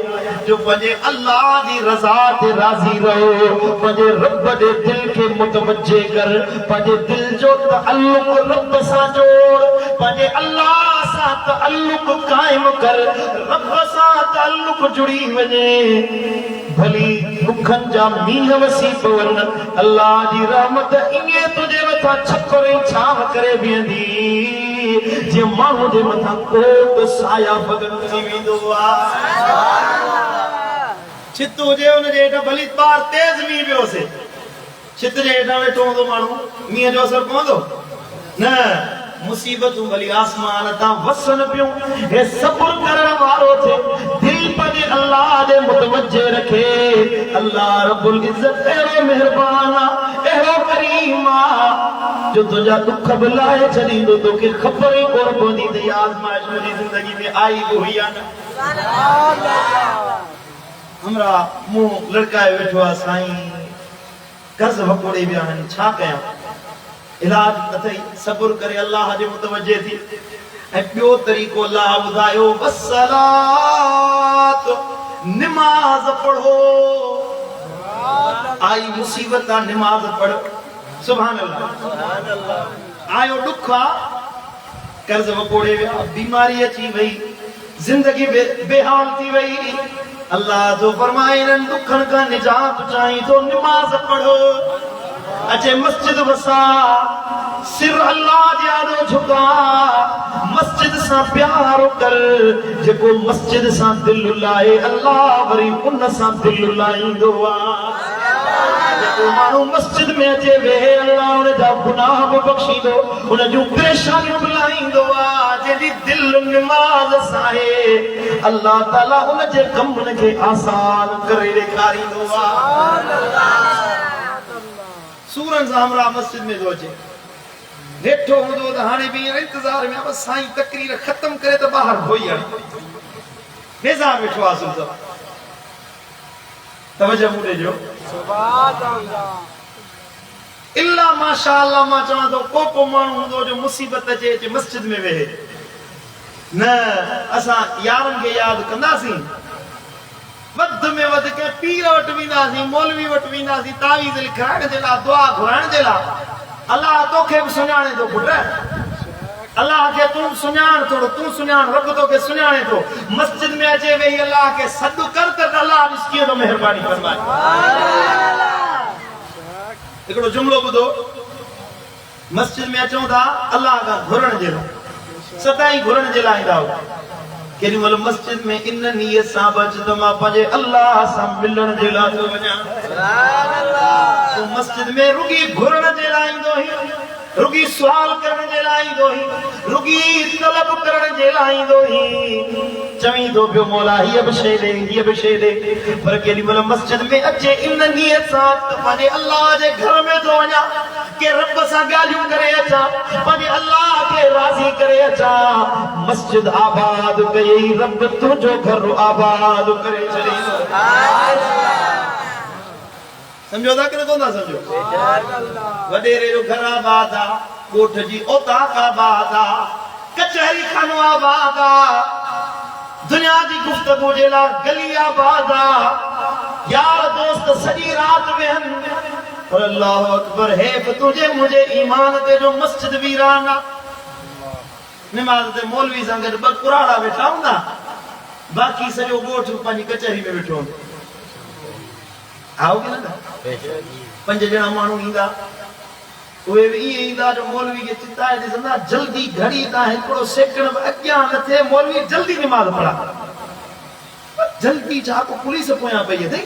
जो पंहिंजे अल्लाह जी रज़ा ते राज़ी रहो पंहिंजे रब जे दिल खे मुतवज्जे कर पंहिंजे दिल जो तअल्लुक़ रब सां जोड़ पंहिंजे अल्लाह सां तअल्लुक़ क़ाइम कर रब सां तअल्लुक़ जुड़ी वञे भली दुखनि जा मींहं वसी पवनि अल्लाह जी रहमत ईअं तुंहिंजे मथां छपर ऐं छांव करे बीहंदी जे माण्हू जे मथां कोट साया बदन थी वेंदो आहे छित हुजे हुनजे हेठां भली ॿार तेज़ मींहुं पियो से छित जे हेठां वेठो हूंदो माण्हू मींहं जो असर पवंदो न मुसीबतूं भली आसमान तां वसन पियूं हे सब्र करण वारो थे दिल पंहिंजे अल्लाह जे मुतवज्जे रखे अल्लाह रब्बुल इज्जत अहिड़ो महिरबान आहे अहिड़ो करीम आहे जो तुंहिंजा दुख बि लाहे छॾींदो तोखे ख़बर ई कोन पवंदी त इहा आज़माइश मुंहिंजी ज़िंदगी में आई बि हुई आहे न हमरा मुंहुं लड़काए वेठो आहे साईं कर्ज़ वकोड़े विया आहिनि छा कयां इलाज अथई सब्र करे अल्लाह जे मुतवज्जे थी ऐं ॿियो तरीक़ो अल्लाह ॿुधायो वस्सलात नमाज पढ़ो। आई मुसीबत नमाज पढ़ो। सुभान अल्लाह। आयो दुखा कर्ज वकोड़े विया, बीमारी अची वई, जिंदगी बेहाल थी वई। अल्लाह जो फरमाए इन दुखन का निजात चाहिए तो नमाज पढ़ो। अचे मस्जिद वसा, सिर अल्लाह जानो झुका, मस्जिद सा प्यार कर। जेको मस्जिद सा दिल लाए अल्लाह वरी उन सा दिल लाईंदो आ। जेको माण्हू मस्जिद में अचे वेहे अल्लाह उन जा गुनाह भी बख्शींदो, उन जूं परेशानियूं भी लाहींदो आ। जेदी दिल नमाज सां आहे अल्लाह ताला उन जे कमनि खे आसान करे ॾेखारींदो आ। सूरन सां हमरा मस्जिद में थो अचे, वेठो हूंदो त हाणे बि इंतज़ार में बस साईं तकरीर ख़त्म करे त ॿाहिरि धोई हणे बेज़ार वेठो आहे। सुबह तवज्जो मूं ॾिजो। इल्ला माशाअल्लाह मां चवां थो को माण्हू हूंदो जो मुसीबत अचे मस्जिद में वेहे न। असां यारनि खे यादि कंदासीं, वध में वध के पीर वटि वेंदासीं, मौलवी वटि वेंदासीं, तावीज़ लिखाइण जे लाइ, दुआ घुराइण जे लाइ। अल्लाह तोखे बि सुञाणे थो पुट, अल्लाह खे तूं सुञाण, थोरो तूं सुञाण, रब तोखे सुञाणे थो। मस्जिद में अचे वेही अल्लाह खे सॾु कर त अल्लाह ॾिस कीअं थो महिरबानी फरमाए। हिकिड़ो जुमिलो ॿुधो, मस्जिद में अचूं था अल्लाह खां घुरण जे लाइ, सदाईं घुरण जे लाइ ईंदा हो। केॾी महिल मस्जिद में इन नियत सां बि अच त मां पंहिंजे अल्लाह सां मिलण जे लाइ थो वञा। तूं मस्जिद में रुगी घुरण जे लाइ ईंदो हुई, रुगी सुवाल करण जे लाइ ईंदो हुई, रुगी तलब करण जे लाइ ईंदो हुई। चवीं थो पियो मौला हीअ बि शइ ॾे, हीअ बि शइ ॾे, पर केॾी महिल मस्जिद में अचे इन नियत सां त पंहिंजे अल्लाह जे घर में थो वञा, के रब सां ॻाल्हियूं करे अचां, पंहिंजे अल्लाह खे राज़ी करे अचां। मस्जिद आबाद कयई, रब तुंहिंजो घर आबाद करे छॾींदो। समझो था कि कोन था समझो? वडेरे जो घर आबाद आ, कोठ जी औताक आबाद आ, कचहरी खानो आबाद आ, दुनिया जी गुफ्तगू जे लाइ गली आबाद आ, यार दोस्त सॼी रात वेहन। पर अल्लाह अकबर है तुझे मुझे ईमान ते जो मस्जिद वीरान आ। नमाज ते मौलवी सां गॾु ॿ कुराड़ा वेठा हूंदा, बाक़ी सॼो ॻोठ पंहिंजी कचहरी में वेठो हूंदो। आओ कि न? 5 ॼणा माण्हू ईंदा, उहे बि ईअं ईंदा जो मौलवी खे चिताए ॾिसंदा, जल्दी घड़ी तां हिकिड़ो सेकंड बि अॻियां न थिए, मौलवी जल्दी नमाज पढ़ा। जल्दी छा को पुलिस पोयां पई अथई।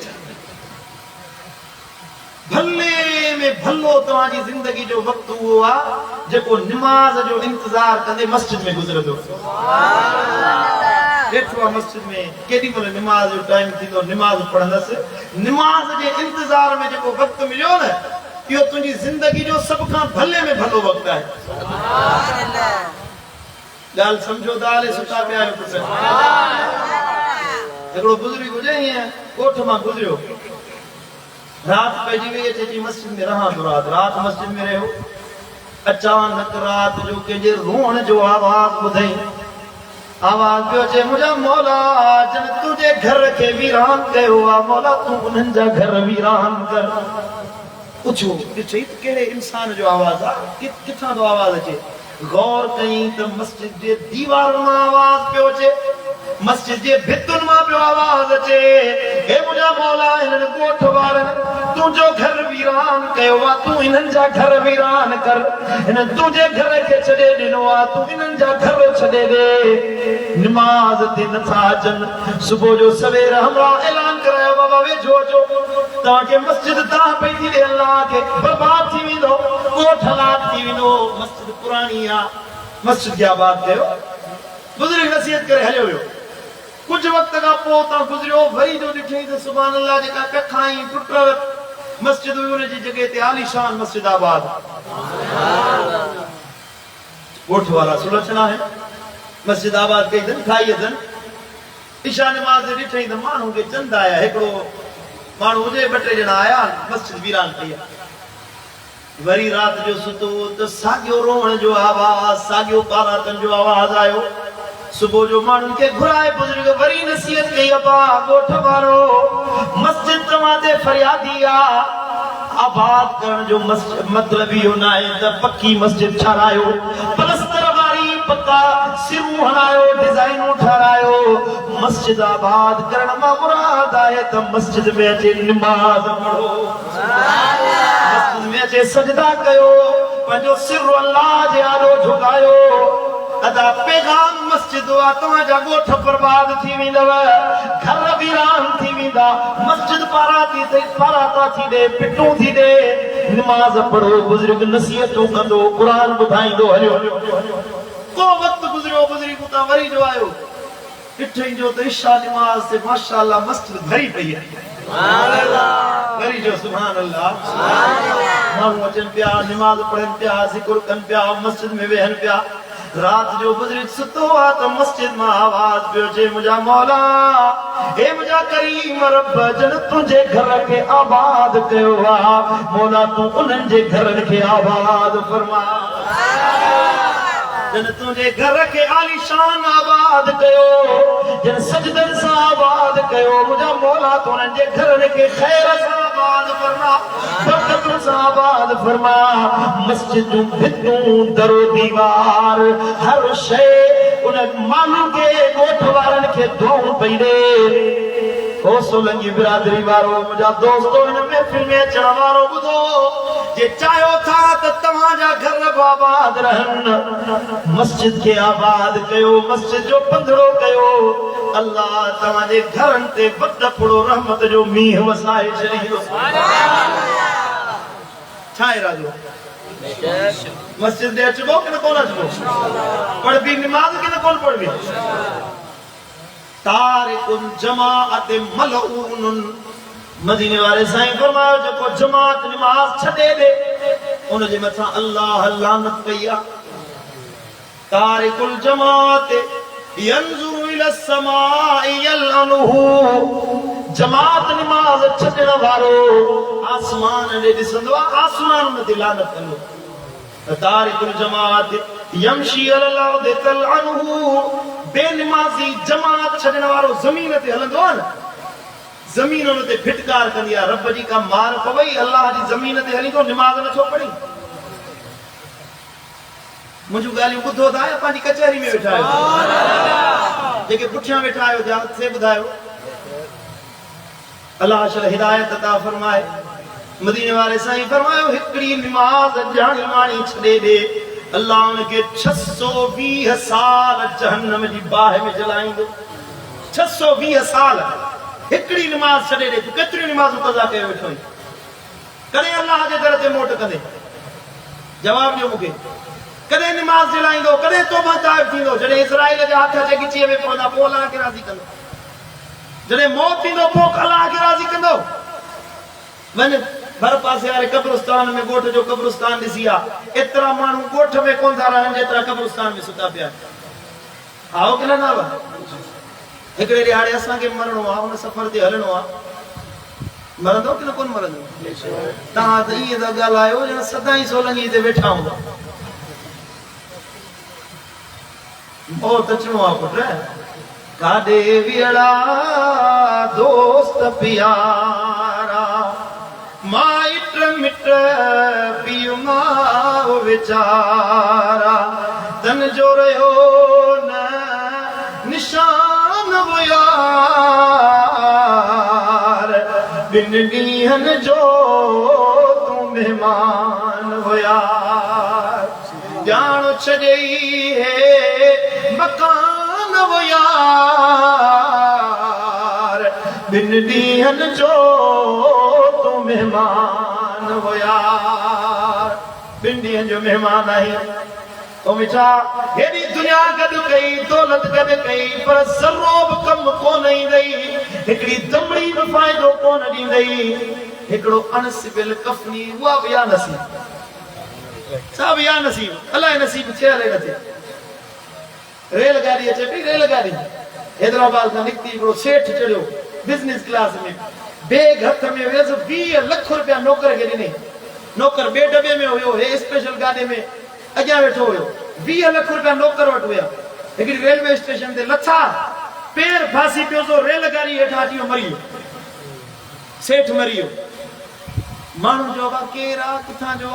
भले में भलो तव्हांजी ज़िंदगी जो वक़्त उहो आहे जेको नमाज जो इंतज़ार कंदे मस्जिद में गुज़रंदो। वेठो आहे मस्जिद में, केॾी महिल नमाज जो टाइम थींदो नमाज पढ़ंदसि। नमाज जे इंतज़ार में जेको वक़्त मिलियो न, इहो तुंहिंजी ज़िंदगी जो सभ खां भले में भलो वक़्तु आहे। ॻाल्हि सम्झो था? हले सुठा पिया आहियो पुट। हिकिड़ो बुज़ुर्ग हुजे ईअं ॻोठ मां गुज़रियो, रात पइजी वई, अचे मस्जिद में रहां थो, रात मस्जिद में रहियो। अचानक रात जो कंहिंजे रोअण जो आवाज़ ॿुधई, आवाज़ पियो अचे, मुंहिंजा मौला जन तुंहिंजे घर खे वीरान कयो आहे, मौला तूं उन्हनि जा घर वीरान कर। पुछो ॾिठई त कहिड़े इंसान जो आवाज़ आहे, किथां थो आवाज़ अचे। गौर कई त मस्जिद जे दीवारुनि मां आवाज़ पियो अचे, मस्जिद जे भितुनि मां पियो आवाज़ अचे, हे मुंहिंजा मौला हिननि ॻोठ वारनि तुंहिंजो घर वीरान कयो आहे, तूं हिननि जा घर वीरान कर। हिननि तुंहिंजे घर खे छॾे ॾिनो आहे, तूं हिननि जा घर छॾे ॾे। नमाज ते नथा अचनि, सुबुह जो सवेर हमरा ऐलान करायो, बाबा वेझो अचो, तव्हांखे मस्जिद तां पई थी ॾे, अल्लाह खे बर्बाद थी वेंदो, ॻोठ हलाक थी वेंदो। मस्जिद पुराणी आहे, मस्जिद खे आबाद कयो। बुज़ुर्ग नसीहत करे हलियो वियो। कुछ वक्त का पोता गुजरियो, वरी जो ॾिठई त सुभान अल्लाह जेका कखाई टुट मस्जिद हुई उन जी जगह ते आलीशान मस्जिद आबाद। ॻोठ वारा सुलक्षणा है, मस्जिद आबाद कई अथनि, ठाही अथनि। इशा नमाज़ ॾिठई त माण्हू खे चंद आया, हिकिड़ो माण्हू हुजे, 2-3 ॼणा आया, मस्जिद वीरान कई। वरी रात जो सुतो त साॻियो रोअण जो आवाज़, साॻियो पारातन जो आवाज़ आयो। सुबह जो माण्हुनि खे घुराए बुज़ुर्ग वरी नसीहत कई अबा ॻोठ वारो मस्जिद तव्हां ते फरियादी आहे आबाद करण जो मतिलब इहो न आहे त पकी मस्जिद ठारायो प्लस्तर वारी पक्का सिरूं हणायो डिज़ाइनूं ठारायो मस्जिद आबाद करण मां मुराद आहे त मस्जिद में अचे निमाज़ पढ़ो मस्जिद में अचे सजदा कयो पंहिंजो सिर अल्लाह जे आॾो झुकायो अदा पैगाम मस्जिद वा तव्हांजा ॻोठ बर्बाद थी वेंदव घर वीरान थी वेंदा मस्जिद पारा थी थी ॾे पिटूं थी ॾे निमाज़ पढ़ो बुज़ुर्ग नसीहतूं कंदो क़ुरान ॿुधाईंदो हलियो को वक़्तु गुज़रियो बुज़ुर्ग उतां वरी जो आयो ॾिठईं जो त इशा निमाज़ ते माशाअल्लाह मस्जिद भरी पई आहे सुभान अल्लाह वरी जो सुभान अल्लाह माण्हू अचनि पिया निमाज़ पढ़नि पिया ज़िक्र कनि पिया मस्जिद में वेहनि पिया रात जो बुज़ुर्ग सुतो आ तो मस्जिद में आवाज पियो जे मुझा मौला हे मुझा करीम रब जन तुझे घर के आबाद कयो आ मौला तू उन्हनि जे घरनि खे आबाद फरमा जन तुझे घर के आलीशान आबाद कयो जन सजदन सां आबाद कयो मुझा मौला तू उन्हनि जे घरनि खे खैर सां आबाद फरमा बरकतों सां आबाद फरमा मस्जिद जूं भितूं दरो दीवार हर शइ उन माण्हू खे ॻोठ वारनि खे दुआऊं पई ॾे ओ सोलंगी बिरादरी वारो मुंहिंजा दोस्तो हिन महफ़िल में अचण वारो ॿुधो जे चाहियो था त तव्हांजा घर आबाद रहनि मस्जिद खे आबाद कयो मस्जिद जो पंधड़ो कयो अल्लाह तव्हांजे घरनि ते वॾो फुड़ो रहमत जो मींहुं वसाए छॾींदो छा इरादो मस्जिद में अचबो कि न कोन अचबो पढ़बी निमाज़ कि न कोन पढ़बी तारिकुन जमाअत मलऊन मदीने वाले साईं फरमायो जेको जमात निमाज़ छॾे ॾे उन जे मथां अल्लाह लानत कई आहे तारिकुल जमाअत यंज़ुरु इला समाई यलअनुहु जमात निमाज़ छॾण वारो आसमान ॾे ॾिसंदो आहे आसमान ते लानत कंदो तारिकुल जमात यमशी अलल अर्द तलअनुहु बेनमाज़ी जमात छॾण वारो ज़मीन ते हलंदो आहे न ज़मीन उन ते फिटकार कंदी आहे रब जी का मार पवई अल्लाह जी ज़मीन ते हली तो निमाज़ नथो पढ़ी मुंहिंजूं ॻाल्हियूं ॿुधो था या पंहिंजी कचहरी में वेठा आहियो जेके पुठियां वेठा आहियो ध्यान से ॿुधायो अल्लाह शल हिदायत अता फरमाए मदीने वाले साईं फरमायो हिकड़ी निमाज़ ॼाणी माणी छॾे ॾे अल्लाह उनखे 620 साल जहन्नम जी बाहि में जलाईंदो 620 साल हिकड़ी निमाज़ छॾे ॾे तूं केतिरियूं निमाज़ूं क़ज़ा कयो वेठो आहीं कॾहिं अल्लाह जे दर ते मोट कंदे जवाब ॾियो मूंखे कॾहिं निमाज़ जलाईंदो कॾहिं तौबा ताइब थींदो जॾहिं इज़राइल जा हथ अचे गिचीअ में पवंदा पोइ अल्लाह खे राज़ी कंदो जॾहिं मौत थींदो पोइ अल्लाह खे राज़ी कंदो वञ भर पासे वारे कब्रिस्तान में ॻोठ जो कब्रिस्तान ॾिसी आ एतिरा माण्हू ॻोठ में कोन था रहनि जेतिरा कब्रिस्तान में सुता पिया आओ कि न आवा हिकिड़े ॾियारे असांखे मरणो आहे उन सफ़र ते हलणो आहे मरंदो कि न कोन मरंदो तव्हां त ईअं था ॻाल्हायो ॼण सदाईं सोलंगी ते वेठा हूंदा मौत अचिणो आहे पुट काॾे वियड़ा दोस्त प्यारा माइट मिट पीउ माउ वीचारा तन जो रहियो न निशान वो यार बिन ॾींहंनि जो तूं महिमान हो यार ॼाण छॾई हे मकान वो यार बिन ॾींहंनि जो मेहमान हो यार बिन ॾींहंनि जो मेहमान आहे ओ मिठा हेॾी दुनिया गॾु कई दौलत गॾु कई पर ज़रो बि कमु कोन ईंदई हिकिड़ी दमड़ी बि फ़ाइदो कोन ॾींदई हिकिड़ो अनसिबिल कफनी उहा बि आहे नसीब छा बि आहे नसीब अलाए नसीब थिए हले न थिए रेलगाॾी अचे पई रेलगाॾी हैदराबाद खां निकिती हिकिड़ो सेठ चढ़ियो बिज़नेस क्लास में बैग हथ में वियस 20 लाख रुपया नौकर खे ॾिनई नौकर ॿिए दॿे में हुयो हे स्पेशल गाॾी में अॻियां वेठो हुयो 20 लाख रुपया नौकर वटि हुया लेकिन रेलवे स्टेशन ते लथा पैर फांसी पियो तो रेलगाड़ी हेठा अची मरियो सेठ मरियो माण्हू जो केरा किथां जो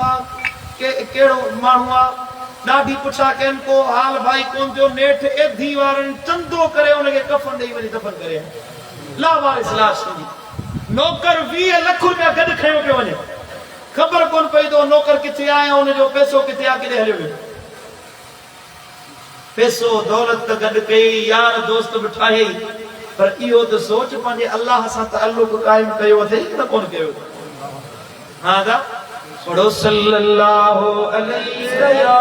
केड़ो माण्हू आ ॾाढी पुछा कनि को हाल भाई कोन जो नेठ एधी वारनि चंदो करे उनखे कफन ॾेई वञी दफ़न करे लावारिस लाश थी नौकर 20 लाख रुपया गॾु खयो पियो वञे खबर कोन पई तो नौकर किथे आया उनजो पैसो किथे आ किथे हलियो वियो पैसो दौलत त गॾु कई यार दोस्त बि ठाहे पर इहो त सोच पंहिंजे अल्लाह सां ताल्लुक़ क़ाइम कयो अथई न कोन कयो हा दा पढ़ो सल्लल्लाहु अलैहि या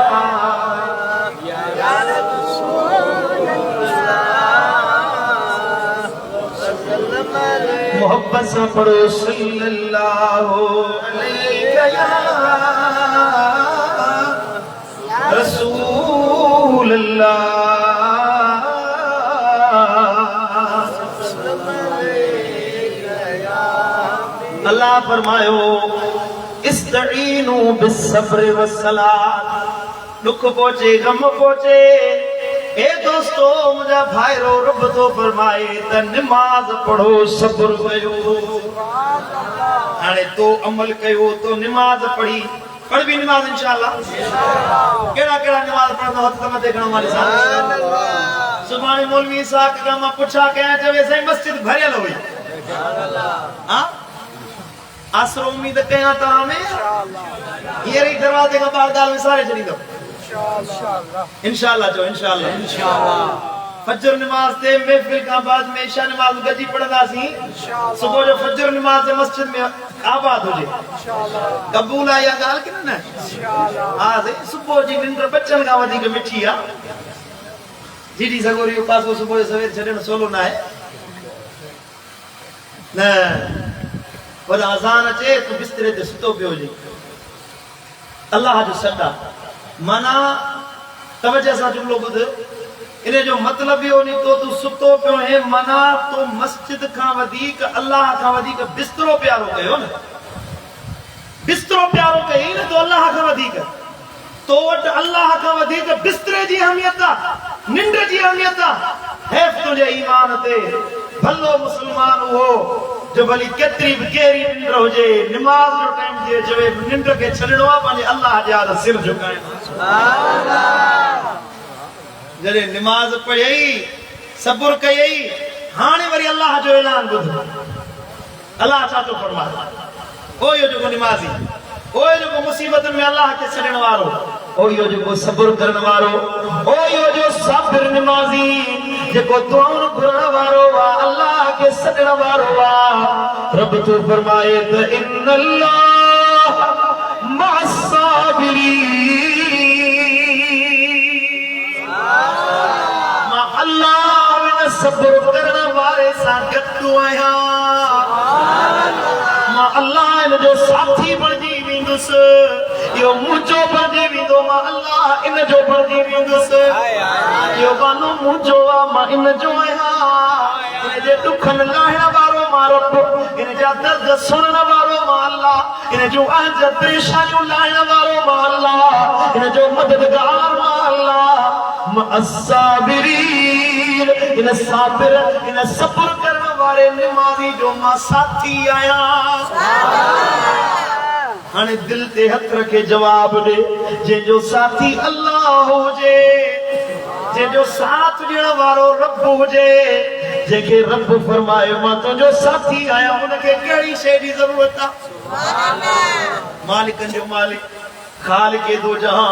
मोहब्बत से पढ़ो सल्लल्लाहु अलैहि या रसूल अल्लाह फरमायो इस्तईनु बिस्सब्र वस्सलात दुख पहुंचे गम पहुंचे ए दोस्तों मुझा भाईरो रब तो फरमाए त नमाज पढ़ो सब्र कयो हाणे तो अमल कयो तो नमाज पढ़ी पढ़ भी नमाज इंशाअल्लाह केड़ा केड़ा नमाज पढ़दो हथ तम देखणो मारे साहब सुभाणे मौलवी साहब का मैं पूछा के चवे सही मस्जिद भरियल हुई हां आसरो उम्मीद कया ता में ये री दरवाजे का बाहर दाल में सारे चली दो इंशाअल्लाह जो इंशाअल्लाह फजर नमाज ते महफिल का बाद में ईशा नमाज गजी पढ़दा सी सुबह जो फजर नमाज से मस्जिद में आबाद हो जाए कबूल आ या गाल कि ना इंशाअल्लाह हां सुबह जी निंद बच्चन का वधी के मिठी आ जीडी सगोरी पास सुबह सवेर छडण सोलो ना है ना और अजान अचे तो बिस्तरे ते सुतो पियो जी अल्लाह जो सदा मना तवज्जो सा जुमलो बुध इने जो मतलब यो नहीं तो तू सुतो पियो है मना तो मस्जिद का वधीक अल्लाह का वधीक बिस्तरो प्यारो कयो न बिस्तरो प्यारो कई न तो अल्लाह का वधीक तो वट अल्लाह का वधीक बिस्तरे जी अहमियत निंड जी अहमियत है तुझे ईमान ते भलो मुसलमान हो जो भली केतरी भी केरी निंड होजे नमाज जो टाइम जे जवे निंड के छड़णो आ पाने अल्लाह जा सिर झुकाए सुभान अल्लाह जरे नमाज पढ़ई सब्र कई हाने वरी अल्लाह जो ऐलान बुध अल्लाह चाचो फरमा ओ यो जो नमाजी ओ जो मुसीबत में अल्लाह के छड़ण वारो ओ यो जो सब्र करन वारो ओ यो जो साबिर नमाजी जेको दुआऊं घुरण वारो वा अल्लाह के सदण वारो वा रब तो फरमाए त इन्नल्लाह मअस्साबिरीन मा अल्लाह में सब्र करण वाले सा गट्टू आया मा अल्लाह इन जो साथी बणजी विंदुस यो मुझो बणजी विंदो मा अल्लाह इन जो बणजी विंदुस यो बानो मुझो आ मा इन जो आया इन जे दुखन लाहण वारो मा रब इन जा दर्द सुनण वारो मा अल्लाह इन जो आज परेशानियों लाहण वारो मा अल्लाह इन जो मददगार मा अल्लाह मा अस्साबिरीन इन साबिर इन सब्र करन वाले नमाजी जो मा साथी आया हाने दिल ते हथ रखे जवाब दे जे जो साथी अल्लाह हो जे जो साथ ॾियण वारो रब हुजे जेके रब फरमाए मां तुंहिंजो साथी आया उनखे कहिड़ी शइ जी ज़रूरत आहे सुभान अल्लाह मालिकनि जो मालिक खालिक दो जहां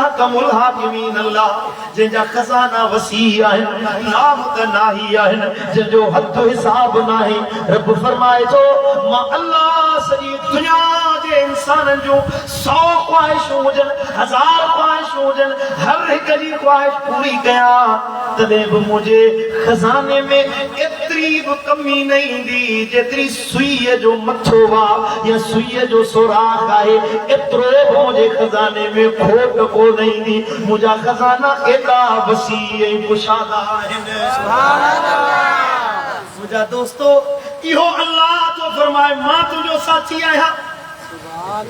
अहकमुल हाकिमीन अल्लाह जंहिंजा खज़ाना वसी आहिनि नामुतनाही आहिनि जंहिंजो हथ हिसाब नाहे रब फरमाए थो मां अल्लाह सॼी दुनिया जे इंसाननि जूं 100 ख्वाहिशूं हुजनि 1000 ख्वाहिशूं हुजनि हर हिक जी ख्वाहिश पूरी कयां तॾहिं बि मुंहिंजे खज़ाने में एतिरी बि कमी न ईंदी जेतिरी सुईअ जो मथो आहे या सुईअ जो सुराख आहे एतिरो बि मुंहिंजे खज़ाने में खोट कोन ईंदी मुंहिंजा खज़ाना एॾा वसी ऐं कुशादा आहिनि सुभान अल्लाह मुंहिंजा दोस्तो इहो अल्लाह तो फरमाए मां तुंहिंजो साथी आहियां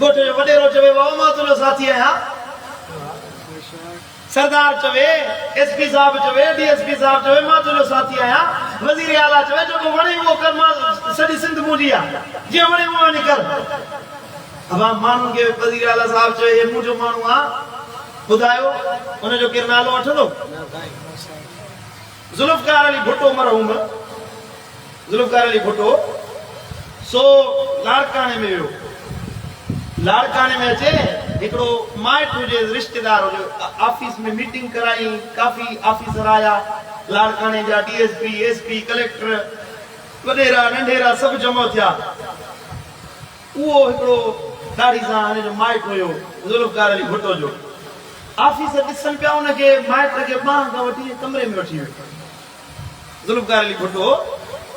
घोट जो वॾेरो चवे मां तुंहिंजो साथी आहियां सरदार चवे, एसपी साहब चवे, डीएसपी साहब चवे, मां तुंहिंजो साथी आहियां, वज़ीर आला चवे, जेको वणे उहो कर, मां सॼी सिंध मुंहिंजी आहे, जीअं वणे उहो वञी कर। अब माण्हुनि खे वज़ीर आला साहब चवे, हे मुंहिंजो माण्हू आहे, ॿुधायो हुनजो केरु नालो वठंदो? ज़ुल्फ़कार अली भुट्टो मरहूम, ज़ुल्फ़कार अली भुट्टो सो लाड़काने में वियो। लाड़काने में अचे हिकिड़ो माइट हुजे, रिश्तेदार हुजे, ऑफिस में मीटिंग कराई, काफ़ी ऑफिसर आया, लाड़काने जा डीएसपी, एसपी, कलेक्टर, वॾेरा नंढेरा सभु जमो थिया। उहो हिकिड़ो दाढ़ी सां हिन जो माइट हुयो, ज़ुल्फ़कार अली भुट्टो जो। ऑफिसर ॾिसनि पिया उनखे, माइट खे बांह खां वठी कमरे में वठी वियो। ज़ुल्फ़कार अली भुट्टो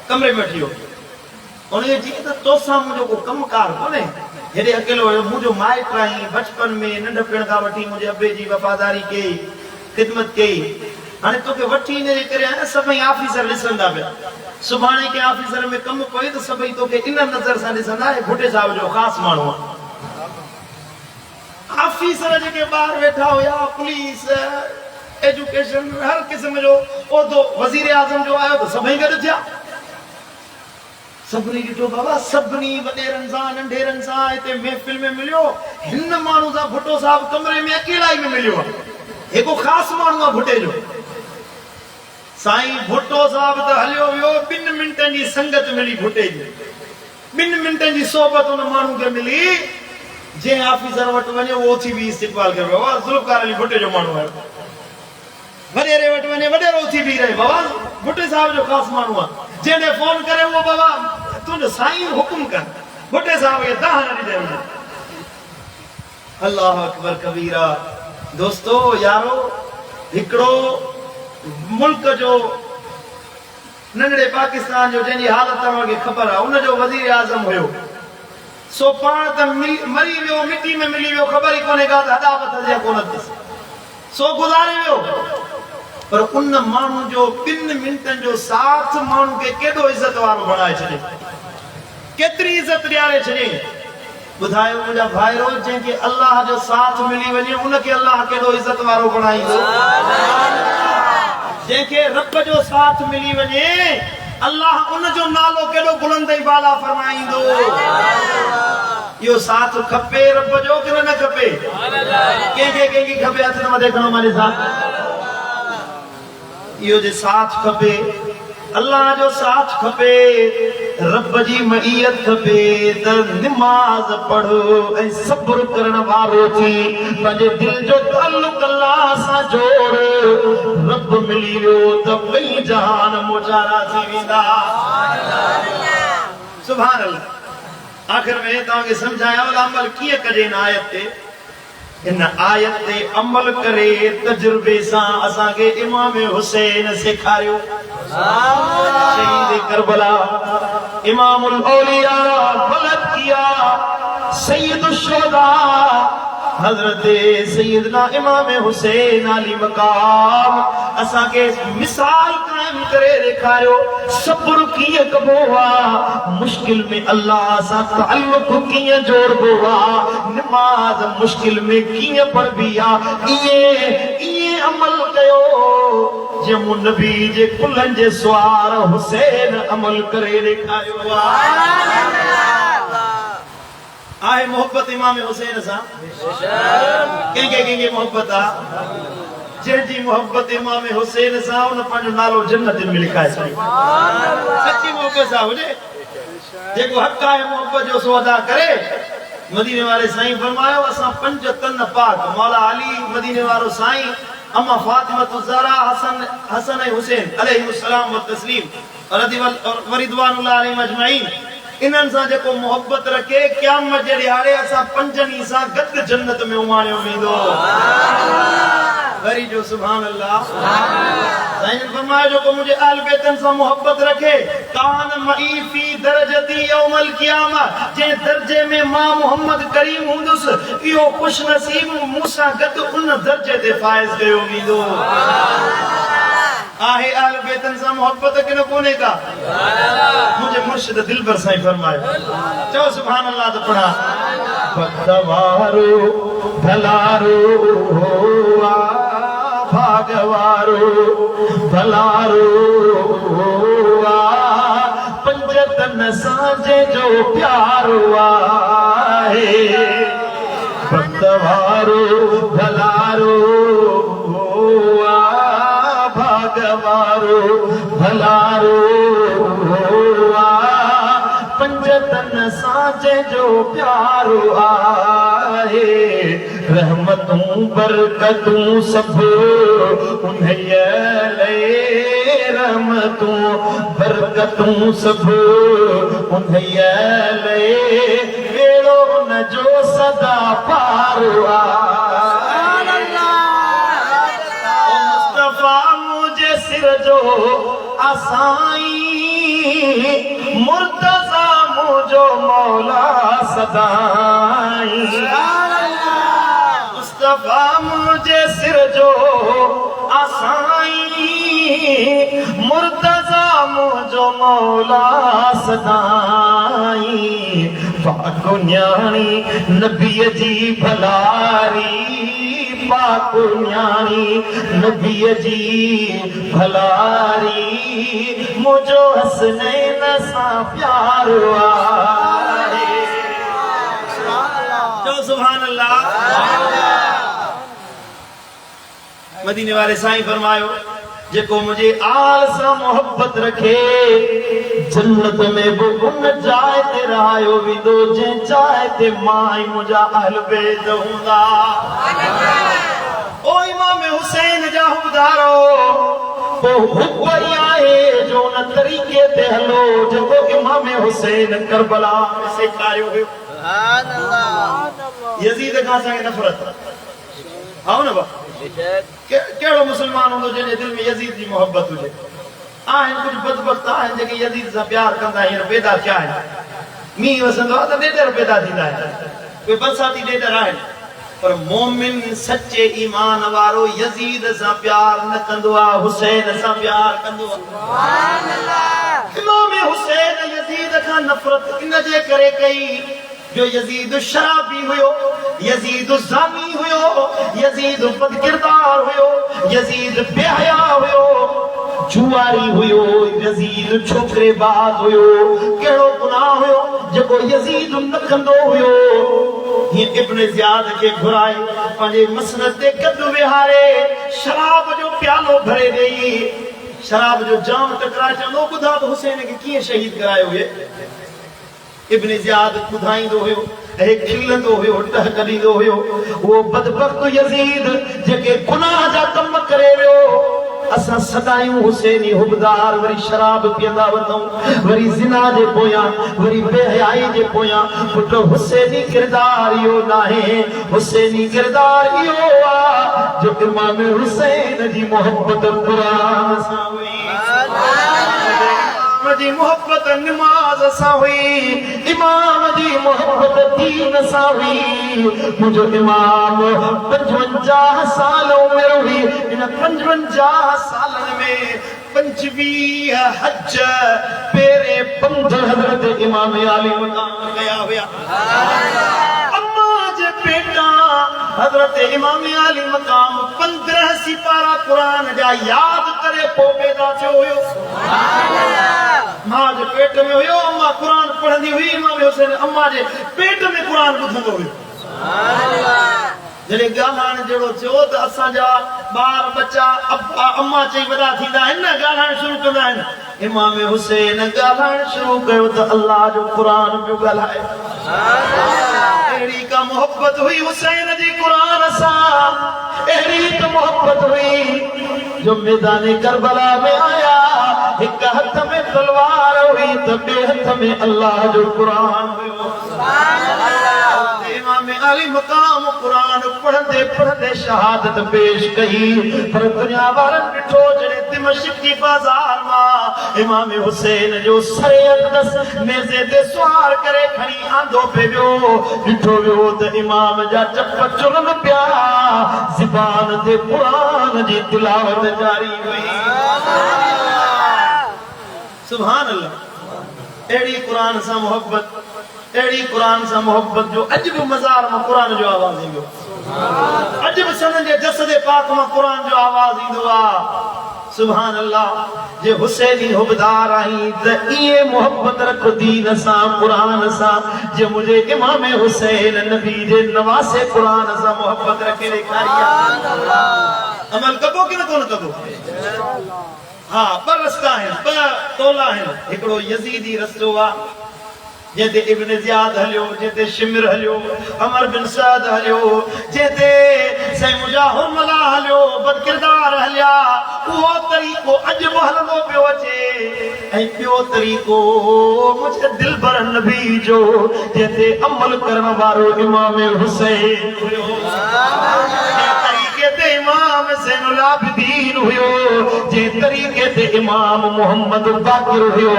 कमरे में वठी वियो। उनखे चई त तोसां मुंहिंजो को कमकार कोन्हे, हेॾे अकेलो हुयो, मुंहिंजो माइट आहीं, बचपन में नंढपण खां वठी मुंहिंजे अबे जी वफ़ादारी कई, ख़िदमत कई, हाणे तोखे वठी हिन जे करे आहियां, सभई ऑफिसर ॾिसंदा पिया। सुभाणे कंहिं ऑफिसर में कमु पए त सभई तोखे इन नज़र सां ॾिसंदा, हे भुट्टे साहिब जो ख़ासि माण्हू आहे। ऑफिसर जेके ॿाहिरि वेठा हुया, पुलिस, एजुकेशन, हर क़िस्म जो उहिदो वज़ीर आज़म जो आयो त सभई गॾु थिया। सभिनी ॾिठो बाबा, सभिनी वॾेरनि सां नंढेरनि सां हिते महफ़िल में मिलियो, हिन माण्हू सां भुट्टो साहिब कमरे में अकेला ई में मिलियो आहे, हिकु ख़ासि माण्हू आहे भुट्टे जो। साईं भुट्टो साहिब त हलियो वियो, 2 मिंटनि जी संगत मिली भुट्टे जी, 2 मिंटनि जी सोबत हुन माण्हू खे मिली। जंहिं ऑफिसर वटि वञे उहो उथी बि इस्तक़बाल करे, बाबा ज़ुल्फ़कार अली भुट्टे जो माण्हू आहे। वॾेरे वटि वञे, वॾेरो उथी बि रहे, बाबा भुट्टे साहिब जो ख़ासि माण्हू आहे। जंहिं फोन करे उहो, बाबा तुंहिंजो साईं हुकुम कर, भुट्टे साहिब खे दाह न ॾिजे वञे। अल्लाह अकबर कबीरा। दोस्तो यारो, हिकिड़ो मुल्क जो, नंढड़े पाकिस्तान जो, जंहिंजी हालत तव्हांखे ख़बर आहे, उनजो वज़ीर आज़म हुयो, सो पाण त मरी वियो, मिटी में मिली वियो, ख़बर ई कोन्हे का त अदावत जे कोन अथसि, सो गुज़ारे वियो। पर उन माण्हू जो 2 मिंटनि जो साथ माण्हू खे केॾो इज़त वारो बणाए छॾे, केतिरी इज़त ॾियारे छॾे। ॿुधायो मुंहिंजा भाइरो, जंहिंखे अलाह जो साथ मिली वञे उनखे अलाह केॾो इज़त वारो बणाईंदो। जंहिंखे रब जो साथ मिली वञे अलाह उनजो नालो केॾो बुलंद ऐं बाला फरमाईंदो। इहो साथ खपे रब जो कि न खपे? कंहिंखे खपे? हथ न मथे खणो माने साथ। इहो जे साथ खपे, अल्लाह जो साथ खपे, रब जी मईयत खपे, त नमाज़ पढ़ो ऐं सब्र करण वारो थी पंहिंजे दिल जो ताल्लुक अल्लाह सां जोड़। रब मिली वियो त ॿई जहान मोचारा थी वेंदा। सुभान अल्लाह। आख़िर में तव्हांखे सम्झाया अमल कीअं कजे इन आयत ते। इन आयत ते अमल करे तजुर्बे सां असांखे इमाम हुसैन सेखारियो, शहीद करबला, इमामुल औलिया, फलक किया, सैयदुश शुहदा, हजरत सैयदना इमाम हुसैन अली मकाम असांखे मिसाल कायम करे ॾेखारियो। सब्र कीअं कबो आहे, मुश्किल में अल्लाह सां ताल्लुक कीअं जोड़बो आहे, नमाज़ मुश्किल में कीअं पढ़बी आहे। इएं अमल कयो जंहिं नबी जे कुलनि जे सुवार हुसैन अमल करे ॾेखारियो आहे। आहे मोहब्बत इमाम हुसैन सां? कंहिंखे मोहब्बत आहे? जंहिंजी मोहब्बत इमाम हुसैन सां उन पंहिंजो नालो जन्नत में लिखाए छॾियो। सची मोहब्बत सां हुजे, जेको हक़ आहे मोहब्बत जो सो अदा करे। मदीने वारे साईं फरमायो, असां 5 तन पाक, मौला अली मदीने वारो साईं, अम्मा फातिमा ज़हरा, हसन ऐं हुसैन अलैहिस्सलाम व तस्लीम रिदवानुल्लाह अलैहिम अजमईन, इन्हनि सां जेको मोहब्बत रखे क़यामत जे ॾियारे असां 5 सां गॾु जन्नत में उमाणियो वेंदो। वरी जो सुभान अल्लाह। साईं फरमायो, जेको मुंहिंजे अहल बैतन सां मोहब्बत रखे, कान मई फी दरजती यौमल क़यामा, जंहिं दर्जे में मां मोहम्मद करीम हूंदुसि, इहो खुश नसीब मूंसां गॾु उन दर्जे ते फाइज़ कयो वेंदो। आहे अहल बैतन सां मोहब्बत कि न कोन्हे का? मुंहिंजे मुर्शिद दिलबर साईं फरमायो, चओ सुभान अल्लाह त पढ़ा। भलारो हो भलारो पंजतन साजे जो प्यारो आहे भक्तवारो भलारो भागवारो भलारो पंजतन साजे जो प्यारो आहे रहमतूं बरकतूं सब उन्हैया ले रहमतूं बरकतूं सब उन्हैया ले वेड़ो न जो सदा पारो आहे मुस्तफा मुझे सिर जो असाई मुर्तजा मुझो मौला सदाई मुस्तफा मुझे सिर जो असाई मुर्तजा मुझो मौला सदाई पाको न्याणी नबीअ जी भलारी पाको न्याणी नबीअ जी भलारी मुझो हसनैन सां प्यारो आहे जो सुभान अल्लाह मदीने वाले साईं फरमायो जेको मुझे आल सां मोहब्बत रखे जन्नत में बि उन जाइ ते रहायो वेंदो जंहिं जाइ ते मां ऐं मुंहिंजा अहल बैत हूंदा ओ इमाम हुसैन जा हुबदारो हुब आहे जो उन तरीक़े ते हलो जेको इमाम हुसैन करबला में सेखारियो हुयो सुभान अल्लाह यजीद खां असांखे नफ़रत आओ न बा कहिड़ो मुस्लमान हूंदो जंहिंजे दिलि में यजीद जी मोहब्बत हुजे आहिनि कुझु बदबख्त आहिनि जेके यजीद सां प्यार कंदा हींअर पैदा थिया आहिनि मींहुं वसंदो आहे त ॾेडर पैदा थींदा आहिनि कोई बरसाती ॾेडर आहिनि पर मोमिन सचे ईमान वारो यजीद सां प्यार न कंदो आहे हुसैन सां प्यार कंदो आहे सुभान अल्लाह इमाम हुसैन यजीद खां नफ़रत इन जे करे कई जो यजीद शराबी हुयो यजीद ज़ानी हुयो यजीद बदकिरदार हुयो यजीद बेहया हुयो जुआरी हुयो यजीद छोकरेबाज हुयो कहिड़ो गुनाह हुयो जेको यजीद न कंदो हुयो हीअं इब्न ज़ियाद खे घुराए पंहिंजे मसनद ते कद विहारे शराब जो प्यालो भरे ॾेई शराब जो जाम टकराए चवंदो ॿुधा त हुसैन खे कीअं शहीद करायो हुए इब्न ज़ियाद ॿुधाईंदो हुयो ऐं खिलंदो हुयो टह कढींदो हुयो उहो बदबख्त यजीद जेके गुनाह जा कम करे वियो असां सदायूं हुसैनी हुबदार वरी शराब पीअंदा वञूं वरी ज़िना जे पोयां वरी बेहयाई जे पोयां पुट हुसैनी किरदार इहो नाहे हुसैनी किरदार इहो आहे जो इमाम हुसैन जी मोहब्बत क़ुरान सां हुई जी मोहब्बत नमाज सां हुई इमाम जी मोहब्बत दीन सां हुई मुंहिंजो इमाम 55 साल उमिरि हुई इन 55 सालनि में 25 हज पेरे पंध हज़रत इमाम आली मकाम कया हुया अम्मा जे पेटा हज़रत इमाम आली मकाम 15 सिपारा कुरान जा याद करे पोइ पैदा थियो हुयो सुभान अल्लाह मां जे पेट में हुयो अम्मा कुरान पढ़ंदी हुई इमाम हुसैन अम्मा जे पेट में कुरान ॿुधंदो हुयो सुभान अल्लाह जॾहिं ॻाल्हाइण जहिड़ो थियो त असांजा ॿार बच्चा अम्मा चई वॾा थींदा आहिनि न ॻाल्हाइण शुरू कंदा आहिनि इमाम हुसैन ॻाल्हाइण शुरू कयो त अल्लाह जो क़ुरान पियो ॻाल्हाए अहिड़ी का मोहब्बत हुई हुसैन जी क़ुरान सां अहिड़ी त मोहब्बत हुई जो मैदान करबला में आया हिक हथ में तलवार हुई त ॿिए हथ में अल्लाह जो क़ुरान हुयो सुभान अल्लाह इमाम अली मकाम क़ुरान पढ़ंदे पढ़ंदे शहादत पेश कई पर दुनिया वारनि ॾिठो जॾहिं दिमश्क जी बाज़ार मां इमाम हुसैन जो सर अक़दस नेज़े ते सुवार करे खणी आंदो पे वियो ॾिठो वियो त इमाम जा चप चुरन पिया ज़बान ते क़ुरान जी तिलावत जारी हुई सुभान अल्लाह अहिड़ी क़ुरान सां मोहब्बत अहिड़ी क़ुरान सां मोहब्बत जो अॼु बि मज़ार मां क़ुरान जो आवाज़ ईंदो अॼु बि संदनि जे जसद पाक मां क़ुरान जो आवाज़ ईंदो आहे सुभान अल्लाह जे हुसैनी हुबदार आई त ये मोहब्बत रख दीन सा कुरान सा जे मुझे इमाम हुसैन नबी जे नवासे कुरान सा मोहब्बत रखे ॾेखारिया अमल कबो कि न कोन कबो हाँ ॿ रस्ता आहिनि ॿ तोला आहिनि हिकिड़ो यज़ीदी रस्तो आहे जेते इब्न ज़ियाद हलियो जेते शिमर हलियो अमर बिन सअद हलियो जेते सही मुजाहिद मला हलियो बदकिरदार हलिया वो तरीक़ो अॼु बि हलंदो पियो अचे ऐं ॿियो तरीक़ो मुंहिंजे दिलबर नबी जो जेते अमल करण वारो इमाम हुसैन हुयो ते इमाम ज़ैनुल आबिदीन हुयो जे तरीक़े ते इमाम मोहम्मद बाक़िर हुयो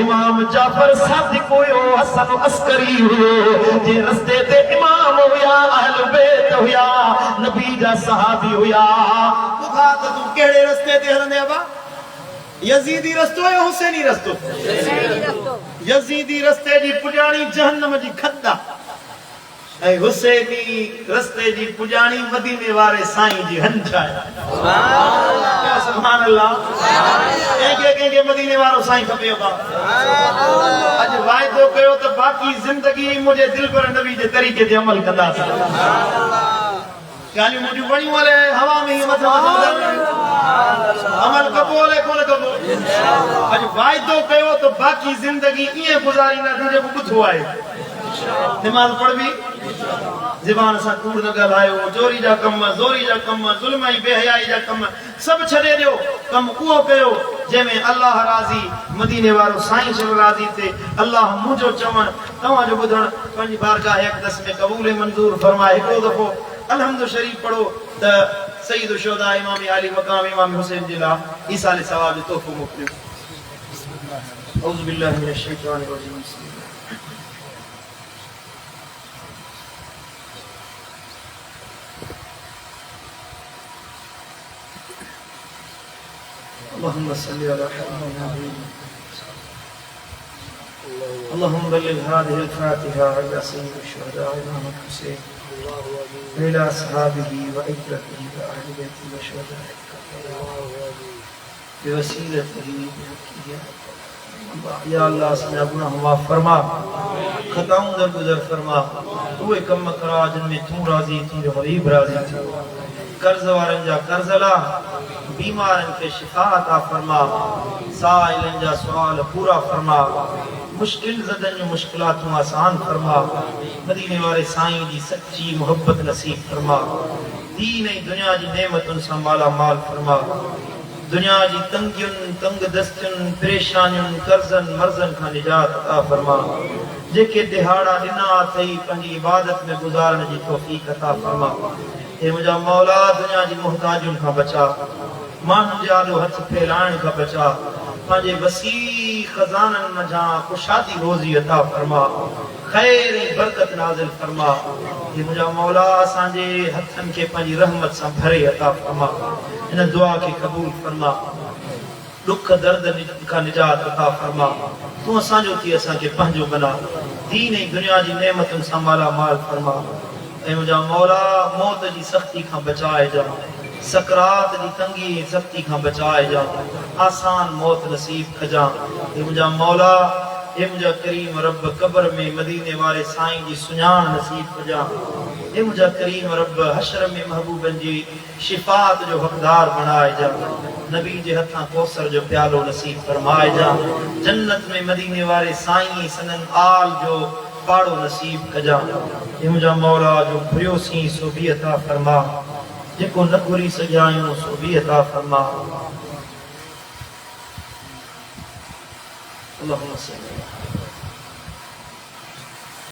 इमाम जाफर सादिक हुयो हसन अस्करी हुयो जे रस्ते ते इमाम हुया अहल बैत हुया नबी जा सहाबी हुया बुखा त तू केड़े रस्ते ते हलंदे अबा यजीदी रस्तो या हुसैनी रस्तो यजीदी रस्ते जी पुजाणी जहन्नम जी खद्दा ऐं हुसैनी रस्ते जी पुजाणी मदीने वारे साईं जी हंचा सुभान अल्लाह के मदीने वारो साईं खपे अॼु वाइदो कयो त बाक़ी जिंदगी मुंहिंजे दिल पर नबी जे तरीक़े ते अमल कंदासीं ॻाल्हियूं मुंहिंजूं वणियूं हले हवा में ई मथां अमल कबो हले कोन कबो अॼु वाइदो कयो त बाक़ी जिंदगी ईअं गुज़ारींदासीं जेको ॿुधो आहे नमाज पढ़बी ज़बान सां कूड़ न ॻाल्हायो चोरी जा कम ज़ोरी जा कम ज़ुल्म ऐं बेहयाई जा कम सभु छॾे ॾियो कम उहो कयो जंहिंमें अल्लाह राज़ी मदीने वारो साईं शब राज़ी थे अल्लाह मुंहिंजो चवण तव्हांजो ॿुधण पंहिंजी बारगाह अक़दस में क़बूल मंज़ूर फरमाए हिकिड़ो दफ़ो अलहम्दु शरीफ पढ़ो त सईद शुहदा इमाम आली मक़ाम इमाम हुसैन जे लाइ ईसाले सवाब जो तोहफ़ो मोकिलियो औज़ु बिल्लाहि मिनश शैतानिर रजीम اللهم صل على محمد اللهم بلغ هذه الفاتحة إلى سيد الشهداء إمام الحسين وإلى أصحابه وعترته وأهل بيته وشهداء بوسيلته या अल्लाह अपना गुनाह माफ फरमा खताऊं दरगुजर फरमा उहे कम करा जिनमें तू राज़ी तुंहिंजो हबीब राज़ी थी कर्ज वारनि जा कर्ज ला बीमारनि खे शिफा अता फरमा साइलनि जा सुवाल पूरा फरमा मुश्किल ज़दनि जूं मुश्किलातूं आसान फरमा मदीने वारे साईं जी सच्ची मोहब्बत नसीब फरमा दीन ऐं दुनिया जी नेमतुनि सां माला माल फरमा दुनिया जी तंगियुनि तंग दस्तियुनि परेशानियुनि कर्ज़नि मर्ज़नि खां निजात अता फरमा जेके दिहाड़ा ॾिना अथई पंहिंजी इबादत में गुज़ारण जी तौफ़ीक़ अता फरमा हे मुंहिंजा मौला दुनिया जी मुहताजुनि खां बचा माण्हुनि जे आॾो हथ फैलाइण खां बचा पंहिंजे वसी खज़ाननि मंझां कुशादी रोज़ी अता फरमा ख़ैर ऐं बरकत नाज़िल फरमा हे मुंहिंजा मौला असांजे हथनि खे पंहिंजी रहमत सां भरे अता फरमा इन दुआ खे क़बूल फरमा दुख दर्द खां निजात अता फरमा तूं असांजो थी असांखे पंहिंजो बना दीन ऐं दुनिया जी नेमतुनि सां माला माल फरमा ऐं मुंहिंजा मौला मौत जी सख़्ती खां बचाए जा सकरात जी तंगी सख़्ती खां बचाए जा आसान मौत नसीब कजा हे मुंहिंजा मौला हे मुंहिंजा करीम रब क़ब्र में मदीने वारे साईं जी सुञाण नसीब कजा हे मुंहिंजा करीम रब हशर में महबूबनि जी शिफात जो हक़दार बणाए जा नबी जे हथां कौसर जो प्यालो नसीब फरमाए जा जन्नत में मदीने वारे साईं सनन आल जो पाड़ो नसीब कजा हे मुंहिंजा मौला जो घुरियोसीं सो बि अता फरमा जेको न घुरी सघियायूं सो बि अता फरमा अल्लाहुम्मा सल्ली